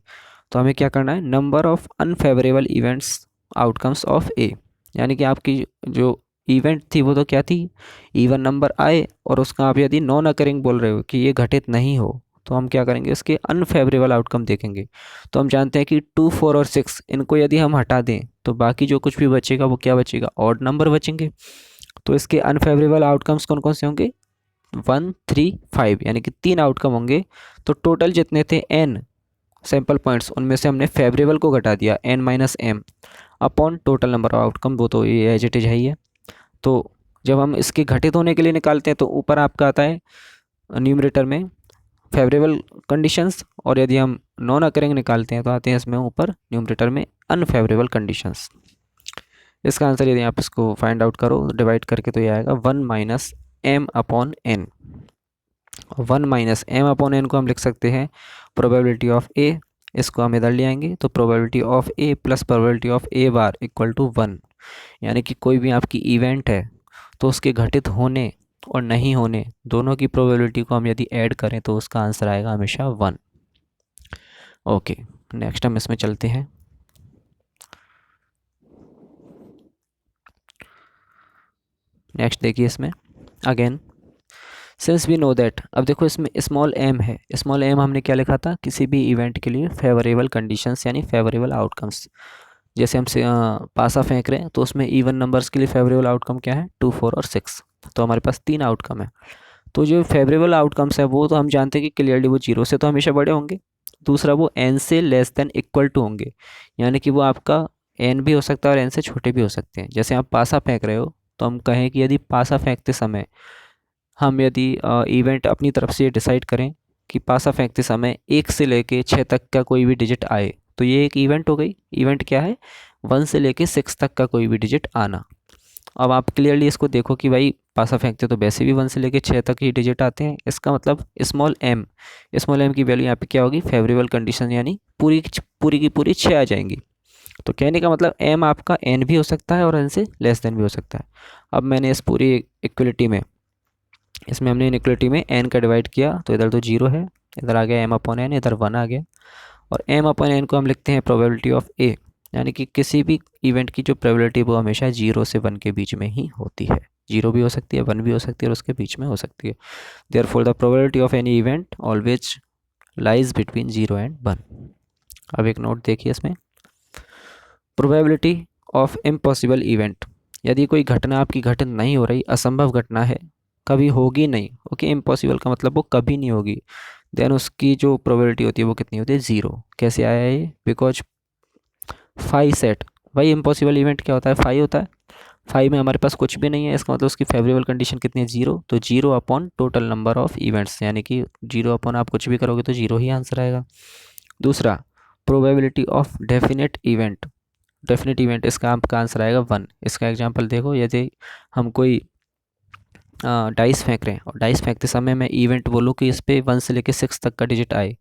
तो हमें क्या करना है, number of unfavourable events outcomes of A, यानी कि आपकी जो इवेंट थी वो तो क्या थी, इवन नंबर आए, और उसका आप यदि नॉन अकरिंग बोल रहे हो कि ये घटित नहीं हो, तो हम क्या करेंगे, इसके अनफेवरेबल आउटकम देखेंगे। तो हम जानते हैं कि 2, 4 और 6 इनको यदि हम हटा दें तो बाकी जो कुछ भी बचेगा वो क्या बचेगा, ऑड नंबर बचेंगे। तो इसके अनफेवरेबल आउटकम्स कौन कौन से होंगे, 1, 3, 5, यानी कि 3 आउटकम होंगे। तो टोटल जितने थे n सैम्पल पॉइंट्स, उनमें से हमने फेवरेबल को घटा दिया n-m upon total number of outcome, वो तो ये एज इट इज है ही है। तो जब हम इसके घटित होने के लिए निकालते हैं तो ऊपर आपका आता है न्यूमरेटर में फेवरेबल कंडीशंस, और यदि हम नॉन अकरिंग निकालते हैं तो आते हैं इसमें ऊपर न्यूमरेटर में अनफेवरेबल कंडीशंस। इसका आंसर यदि आप इसको फाइंड आउट करो डिवाइड करके तो ये आएगा 1 - m/n। 1 - m/n को हम लिख सकते हैं प्रोबेबिलिटी ऑफ ए, इसको हम इधर ले आएंगे तो probability of A plus probability of A bar equal to 1, यानी कि कोई भी आपकी इवेंट है तो उसके घटित होने और नहीं होने दोनों की प्रोबेबिलिटी को हम यदि ऐड करें तो उसका आंसर आएगा हमेशा 1। ओके, नेक्स्ट हम इसमें चलते हैं। नेक्स्ट देखिए इसमें again, since we know that, अब देखो इसमें स्मॉल एम है, स्मॉल एम हमने क्या लिखा था, किसी भी इवेंट के लिए फेवरेबल कंडीशंस यानी फेवरेबल आउटकम्स। जैसे हमसे पासा फेंक रहे हैं तो उसमें इवन नंबर्स के लिए फेवरेबल आउटकम क्या है, 2, 4 और 6, तो हमारे पास 3 आउटकम है। तो जो फेवरेबल आउटकम्स है वो तो हम जानते हैं कि क्लियरली वो 0 से तो हमेशा बड़े होंगे। दूसरा वो n से लेस देन इक्वल टू होंगे, यानी कि वो आपका n भी हो सकता है और n से छोटे भी हो सकते हैं। जैसे आप पासा फेंक रहे हो तो हम कहें कि यदि पासा फेंकते समय हम यदि इवेंट अपनी तरफ से डिसाइड करें कि पासा फेंकते समय 1 से लेके 6 तक का कोई भी डिजिट आए, तो ये एक इवेंट हो गई। इवेंट क्या है, 1 से लेके 6 तक का कोई भी डिजिट आना। अब आप क्लियरली इसको देखो कि भाई पासा फेंकते तो वैसे भी 1 से लेके 6 तक ही डिजिट आते हैं, इसका मतलब स्मॉल एम की वैल्यू यहाँ पे क्या होगी, फेवरेबल कंडीशन, यानी पूरी की पूरी 6 आ जाएंगी। तो कहने का मतलब एम आपका n भी हो सकता है और n से लेस देन भी हो सकता है। अब मैंने इस पूरी इक्वलिटी में, इसमें हमने इनइक्वलिटी में n का डिवाइड किया तो इधर तो 0 है, इधर आ गया m/n, इधर 1 आ गया, और m/n को हम लिखते हैं प्रोबेबिलिटी ऑफ a, यानी कि किसी भी इवेंट की जो प्रोबेबिलिटी वो हमेशा 0 से 1 के बीच में ही होती है। 0 भी हो सकती है, 1 भी हो सकती है, और उसके बीच में हो सकती है। Therefore the probability of any event always lies between 0 and 1। अब एक नोट देखिए इसमें, प्रोबेबिलिटी ऑफ इम्पॉसिबल इवेंट, यदि कोई घटना आपकी घटित नहीं हो रही, असंभव घटना है, कभी होगी नहीं, ओके, इम्पॉसिबल का मतलब वो कभी नहीं होगी, देन उसकी जो प्रोबेबिलिटी होती है वो कितनी होती है, 0। कैसे आया ये, बिकॉज 5 सेट, भाई इम्पॉसिबल इवेंट क्या होता है, 5 होता है, 5 में हमारे पास कुछ भी नहीं है, इसका मतलब उसकी फेवरेबल कंडीशन कितनी है, 0। तो 0 upon total number of events, यानी कि 0 अपॉन आप कुछ भी करोगे तो 0 ही आंसर आएगा। दूसरा, प्रोबेबिलिटी ऑफ डेफिनेट इवेंट, इसका आपका आंसर आएगा 1। इसका एग्जांपल देखो, यदि हम कोई डाइस फेंक रहे हैं और डाइस फेंकते समय मैं इवेंट बोलूँ कि इस पर 1 से लेके 6 तक का डिजिट आए,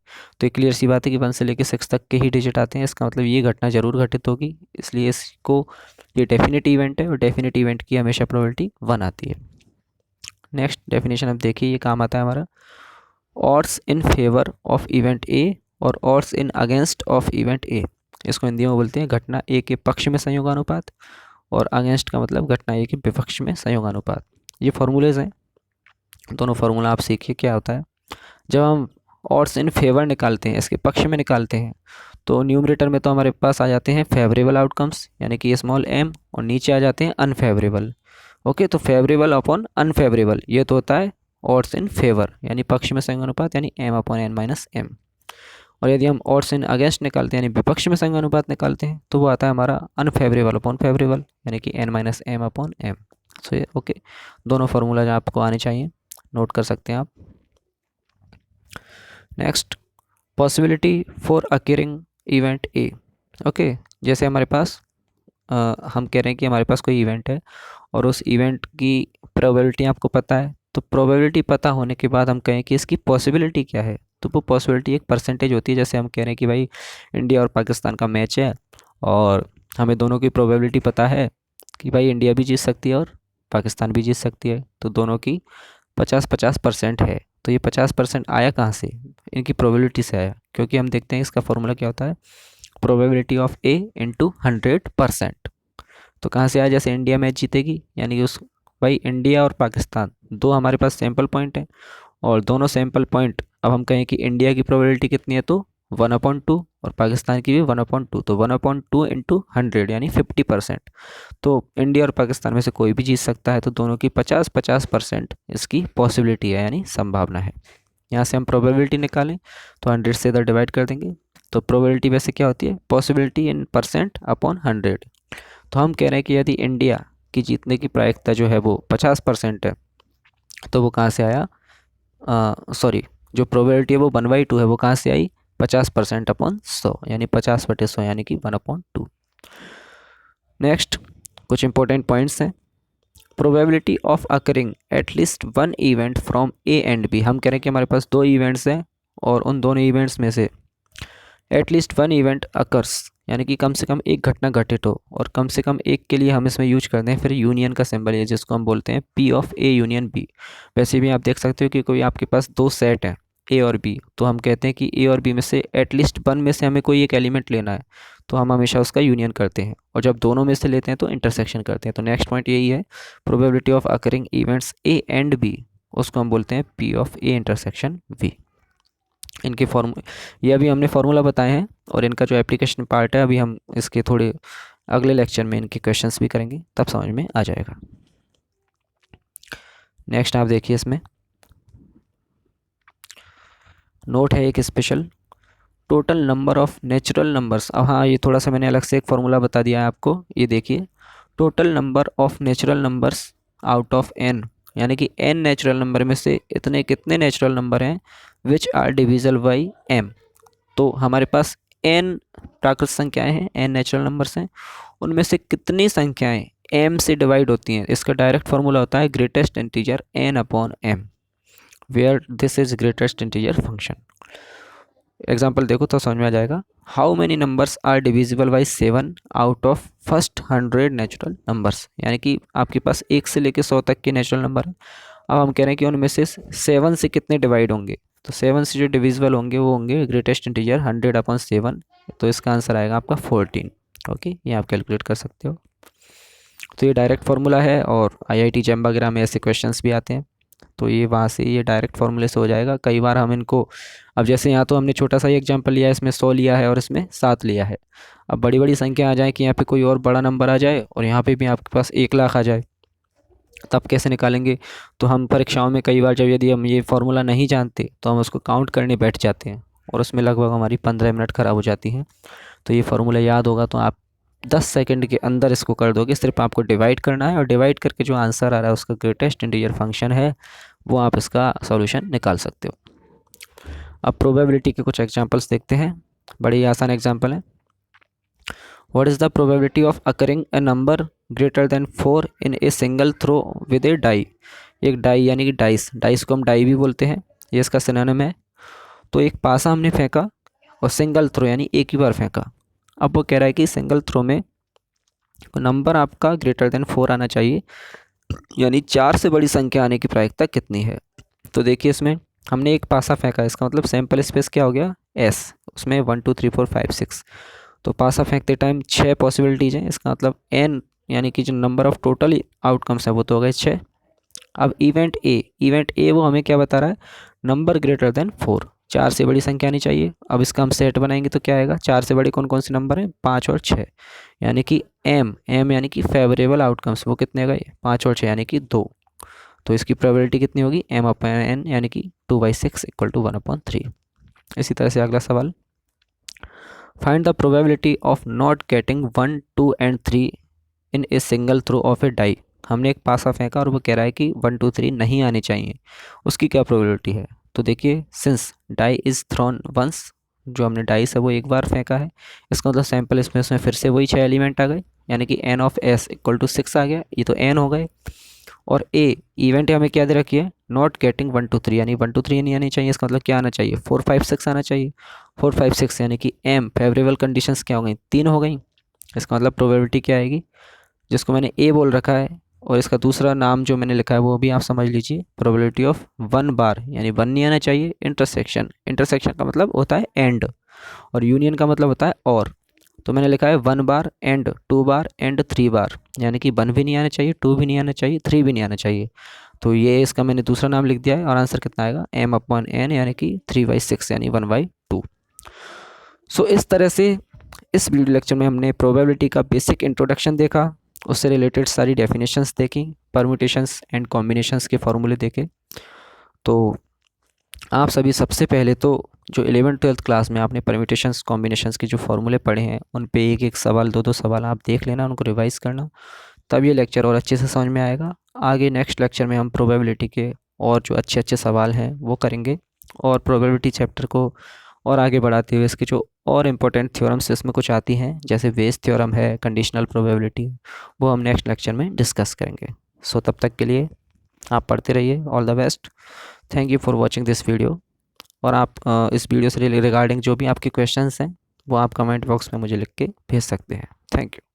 तो ये क्लियर सी बात है कि 1 से लेके 6 तक के ही डिजिट आते हैं, इसका मतलब ये घटना जरूर घटित होगी, इसलिए इसको ये डेफिनेट इवेंट है और डेफिनेट इवेंट की हमेशा प्रोबेबिलिटी 1 आती है। नेक्स्ट डेफिनेशन अब देखिए, ये काम आता है हमारा odds in favour of event A और odds in against of event A. इसको हिंदी में बोलते हैं घटना ए के पक्ष में संयोगानुपात और अगेंस्ट का मतलब घटना ये कि विपक्ष में संयोगानुपात। ये फार्मूलेज हैं, दोनों फार्मूला आप सीखिए क्या होता है। जब हम ऑड्स इन फेवर निकालते हैं, इसके पक्ष में निकालते हैं, तो न्यूमरेटर में तो हमारे पास आ जाते हैं फेवरेबल आउटकम्स यानी कि स्मॉल m, और नीचे आ जाते हैं अनफेवरेबल। ओके, तो फेवरेबल अपॉन अनफेवरेबल ये तो होता है ऑड्स इन फेवर यानी पक्ष में संयोगानुपात यानी m upon n minus m। और यदि हम ऑड्स इन अगेंस्ट निकालते हैं यानी विपक्ष में संयोगानुपात निकालते हैं, तो वो आता है हमारा अनफेवरेबल अपॉन फेवरेबल यानी कि n minus m upon m। सो ये ओके, दोनों फार्मूला जो आपको आने चाहिए नोट कर सकते हैं आप। Next, possibility for occurring event A. Okay, जैसे हमारे पास हम कह रहे हैं कि हमारे पास कोई इवेंट है और उस इवेंट की प्रोबेबिलिटी आपको पता है, तो प्रोबेबिलिटी पता होने के बाद हम कहें कि इसकी पॉसिबिलिटी क्या है, तो वो पॉसिबिलिटी एक परसेंटेज होती है। जैसे हम कह रहे हैं कि भाई इंडिया और पाकिस्तान का मैच है और हमें दोनों की प्रोबेबिलिटी पता है कि भाई इंडिया भी जीत सकती है और पाकिस्तान भी जीत सकती है, तो दोनों की 50-50% है। तो ये 50% आया कहाँ से, इनकी प्रोबेबिलिटी से आया, क्योंकि हम देखते हैं इसका फॉर्मूला क्या होता है, प्रोबेबिलिटी ऑफ ए इंटू 100%। तो कहाँ से आया, जैसे इंडिया मैच जीतेगी यानी कि उस भाई इंडिया और पाकिस्तान दो हमारे पास सैम्पल पॉइंट हैं, और दोनों सैम्पल पॉइंट, अब हम कहें कि इंडिया की प्रोबेबिलिटी कितनी है, तो 1/2 और पाकिस्तान की भी 1/2, तो 1/2 इंटू 100 यानी 50%। तो इंडिया और पाकिस्तान में से कोई भी जीत सकता है, तो दोनों की 50-50% इसकी पॉसिबिलिटी है यानी संभावना है। यहाँ से हम प्रोबेबिलिटी निकालें तो 100 से इधर डिवाइड कर देंगे, तो प्रोबेबिलिटी वैसे क्या होती है, पॉसिबिलिटी इन परसेंट अपॉन 100। तो हम कह रहे हैं कि यदि इंडिया की जीतने की प्रायिकता जो है वो 50% है, तो वो कहाँ से आया, सॉरी, जो प्रोबेबिलिटी है वो 1/2 है, वो कहाँ से आई, 50% अपॉन 100 यानी 50/100 यानी कि 1/2। नेक्स्ट, कुछ इंपॉर्टेंट पॉइंट्स हैं। Probability of occurring at least one event from A and B. हम कह रहे हैं कि हमारे पास दो इवेंट्स हैं और उन दोनों इवेंट्स में से एटलीस्ट वन इवेंट अकर्स यानी कि कम से कम एक घटना घटित हो, और कम से कम एक के लिए हम इसमें यूज करते हैं फिर यूनियन का सिंबल है, जिसको हम बोलते हैं P of A union B. वैसे भी आप देख सकते हो कि कोई आपके पास दो सेट हैं ए और बी, तो हम कहते हैं कि ए और बी में से एटलीस्ट वन में से हमें कोई एक एलिमेंट लेना है, तो हम हमेशा उसका यूनियन करते हैं, और जब दोनों में से लेते हैं तो इंटरसेक्शन करते हैं। तो नेक्स्ट पॉइंट यही है, probability of occurring events A and B, उसको हम बोलते हैं P of A intersection B. इनके ये अभी हमने फार्मूला बताए हैं, और इनका जो एप्लीकेशन पार्ट है अभी हम इसके थोड़े अगले लेक्चर में इनके क्वेश्चंस भी करेंगे, तब समझ में आ जाएगा। नेक्स्ट आप देखिए, इसमें नोट है एक special, total number of natural numbers. अब हाँ, ये थोड़ा सा मैंने अलग से एक फार्मूला बता दिया है आपको, ये देखिए, total number of natural numbers out of n, यानी कि n नेचुरल नंबर में से इतने कितने नेचुरल नंबर हैं which are divisible by m। तो हमारे पास n प्राकृत संख्याएं हैं, n नेचुरल नंबर्स हैं, उनमें से कितनी संख्याएं m से डिवाइड होती हैं। इसका डायरेक्ट फार्मूला होता है greatest integer n upon m, where this is greatest integer function. Example देखो तो समझ में आ जाएगा। How many numbers are divisible by 7 out of first 100 natural numbers, यानी कि आपके पास 1 से लेकर 100 तक के नेचुरल नंबर हैं। अब हम कह रहे हैं कि उनमें से 7 से कितने डिवाइड होंगे, तो 7 से जो डिविजिबल होंगे वो होंगे ग्रेटेस्ट इंटीजर 100/7, तो इसका आंसर आएगा आपका 14। ओके, ये आप कैलकुलेट कर सकते हो। तो ये डायरेक्ट फार्मूला है, और IIT जैम वगैरह में ऐसे क्वेश्चंस भी आते हैं, तो ये वहाँ से ये डायरेक्ट फार्मूले से हो जाएगा। कई बार हम इनको, अब जैसे यहाँ तो हमने छोटा सा ही एग्जांपल लिया है, इसमें 100 लिया है और इसमें 7 लिया है। अब बड़ी बड़ी संख्या आ जाए कि यहाँ पे कोई और बड़ा नंबर आ जाए और यहाँ पे भी आपके पास 1 लाख आ जाए, तब कैसे निकालेंगे। तो हम परीक्षाओं में कई बार जब यदि हम ये फार्मूला नहीं जानते तो हम उसको काउंट करने बैठ जाते हैं, और उसमें लगभग हमारी 15 मिनट ख़राब हो जाती हैं। तो ये फार्मूला याद होगा तो आप 10 सेकंड के अंदर इसको कर दोगे। सिर्फ आपको डिवाइड करना है, और डिवाइड करके जो आंसर आ रहा है उसका ग्रेटेस्ट इंटीजर फंक्शन है, वो आप इसका सॉल्यूशन निकाल सकते हो। अब प्रोबेबिलिटी के कुछ एग्जांपल्स देखते हैं, बड़े ही आसान एग्जांपल हैं। What is the probability of occurring a number greater than 4 in a single throw with a die. एक डाई यानी कि डाइस को हम डाई भी बोलते हैं, ये इसका सिनोनिम है। तो एक पासा हमने फेंका और सिंगल थ्रो यानी एक ही बार फेंका। अब वो कह रहा है कि सिंगल थ्रो में नंबर आपका ग्रेटर देन 4 आना चाहिए, यानी 4 से बड़ी संख्या आने की प्रायिकता कितनी है। तो देखिए, इसमें हमने एक पासा फेंका, इसका मतलब सैंपल स्पेस क्या हो गया, S, उसमें 1 2 3 4 5 6। तो पासा फेंकते टाइम 6 पॉसिबिलिटीज़ हैं, इसका मतलब n यानी कि जो नंबर ऑफ टोटल आउटकम्स है वो तो हो गए 6। अब इवेंट ए वो हमें क्या बता रहा है, नंबर ग्रेटर देन 4, 4 से बड़ी संख्या नहीं चाहिए। अब इसका हम सेट बनाएंगे तो क्या आएगा, 4 से बड़े कौन कौन से नंबर हैं, 5 और 6, यानी कि एम यानी कि फेवरेबल आउटकम्स वो कितने गए, 5 और 6 यानी कि 2। तो इसकी प्रोबेबिलिटी कितनी होगी, m/n यानी कि 2/6 = 1/3। इसी तरह से अगला सवाल, find the probability of not getting 1, 2 and 3 in a single throw of a die. हमने एक पासा फेंका और वो कह रहा है कि 1, 2, 3 नहीं आने चाहिए, उसकी क्या प्रोबेबिलिटी है। तो देखिए, since die is thrown once, जो हमने डाइस है वो एक बार फेंका है, इसका मतलब सैंपल स्पेस में फिर से वही 6 एलिमेंट आ गए, यानी कि n(s) = 6 आ गया, ये तो n हो गए। और ए इवेंट हमें क्या दे रखी है, नॉट गेटिंग 1, 2, 3, यानी 1, 2, 3 नहीं आनी चाहिए, इसका मतलब क्या आना चाहिए, 4, 5, 6 आना चाहिए। 4, 5, 6 यानी कि एम फेवरेबल कंडीशंस क्या हो गई, 3 हो गई। इसका मतलब प्रोबेबिलिटी क्या आएगी, जिसको मैंने ए बोल रखा है और इसका दूसरा नाम जो मैंने लिखा है वो भी आप समझ लीजिए, प्रोबेबिलिटी ऑफ 1 बार, यानी 1 नहीं आना चाहिए। इंटरसेक्शन का मतलब होता है एंड, और यूनियन का मतलब होता है और। तो मैंने लिखा है 1 बार एंड 2 बार एंड 3 बार, यानी कि 1 भी नहीं आना चाहिए, 2 भी नहीं आना चाहिए, 3 भी नहीं आना चाहिए। तो ये इसका मैंने दूसरा नाम लिख दिया है, और आंसर कितना आएगा, m/n यानी कि 3/6 यानी 1/2। सो इस तरह से इस वीडियो लेक्चर में हमने प्रोबेबिलिटी का बेसिक इंट्रोडक्शन देखा, उससे रिलेटेड सारी डेफिनेशंस देखी, परम्यूटेशंस एंड कॉम्बिनेशंस के फॉर्मूले देखे। तो आप सभी सबसे पहले तो जो 11th-12th क्लास में आपने परम्यूटेशंस कॉम्बिनेशंस के जो फॉर्मूले पढ़े हैं उन पे एक एक सवाल, दो दो सवाल आप देख लेना, उनको रिवाइज करना, तब ये लेक्चर और अच्छे से समझ में आएगा। आगे नेक्स्ट लेक्चर में हम प्रोबेबिलिटी के और जो अच्छे अच्छे सवाल हैं वो करेंगे, और प्रोबेबिलिटी चैप्टर को और आगे बढ़ाते हुए इसके जो और इम्पोर्टेंट थ्योरम्स इसमें कुछ आती हैं, जैसे वेज थ्योरम है, कंडीशनल प्रोबेबिलिटी, वो हम नेक्स्ट लेक्चर में डिस्कस करेंगे। सो तब तक के लिए आप पढ़ते रहिए। All the best. Thank you for watching this video. और आप इस वीडियो से रिगार्डिंग जो भी आपके क्वेश्चंस हैं वो आप कमेंट बॉक्स में मुझे लिख के भेज सकते हैं। Thank you.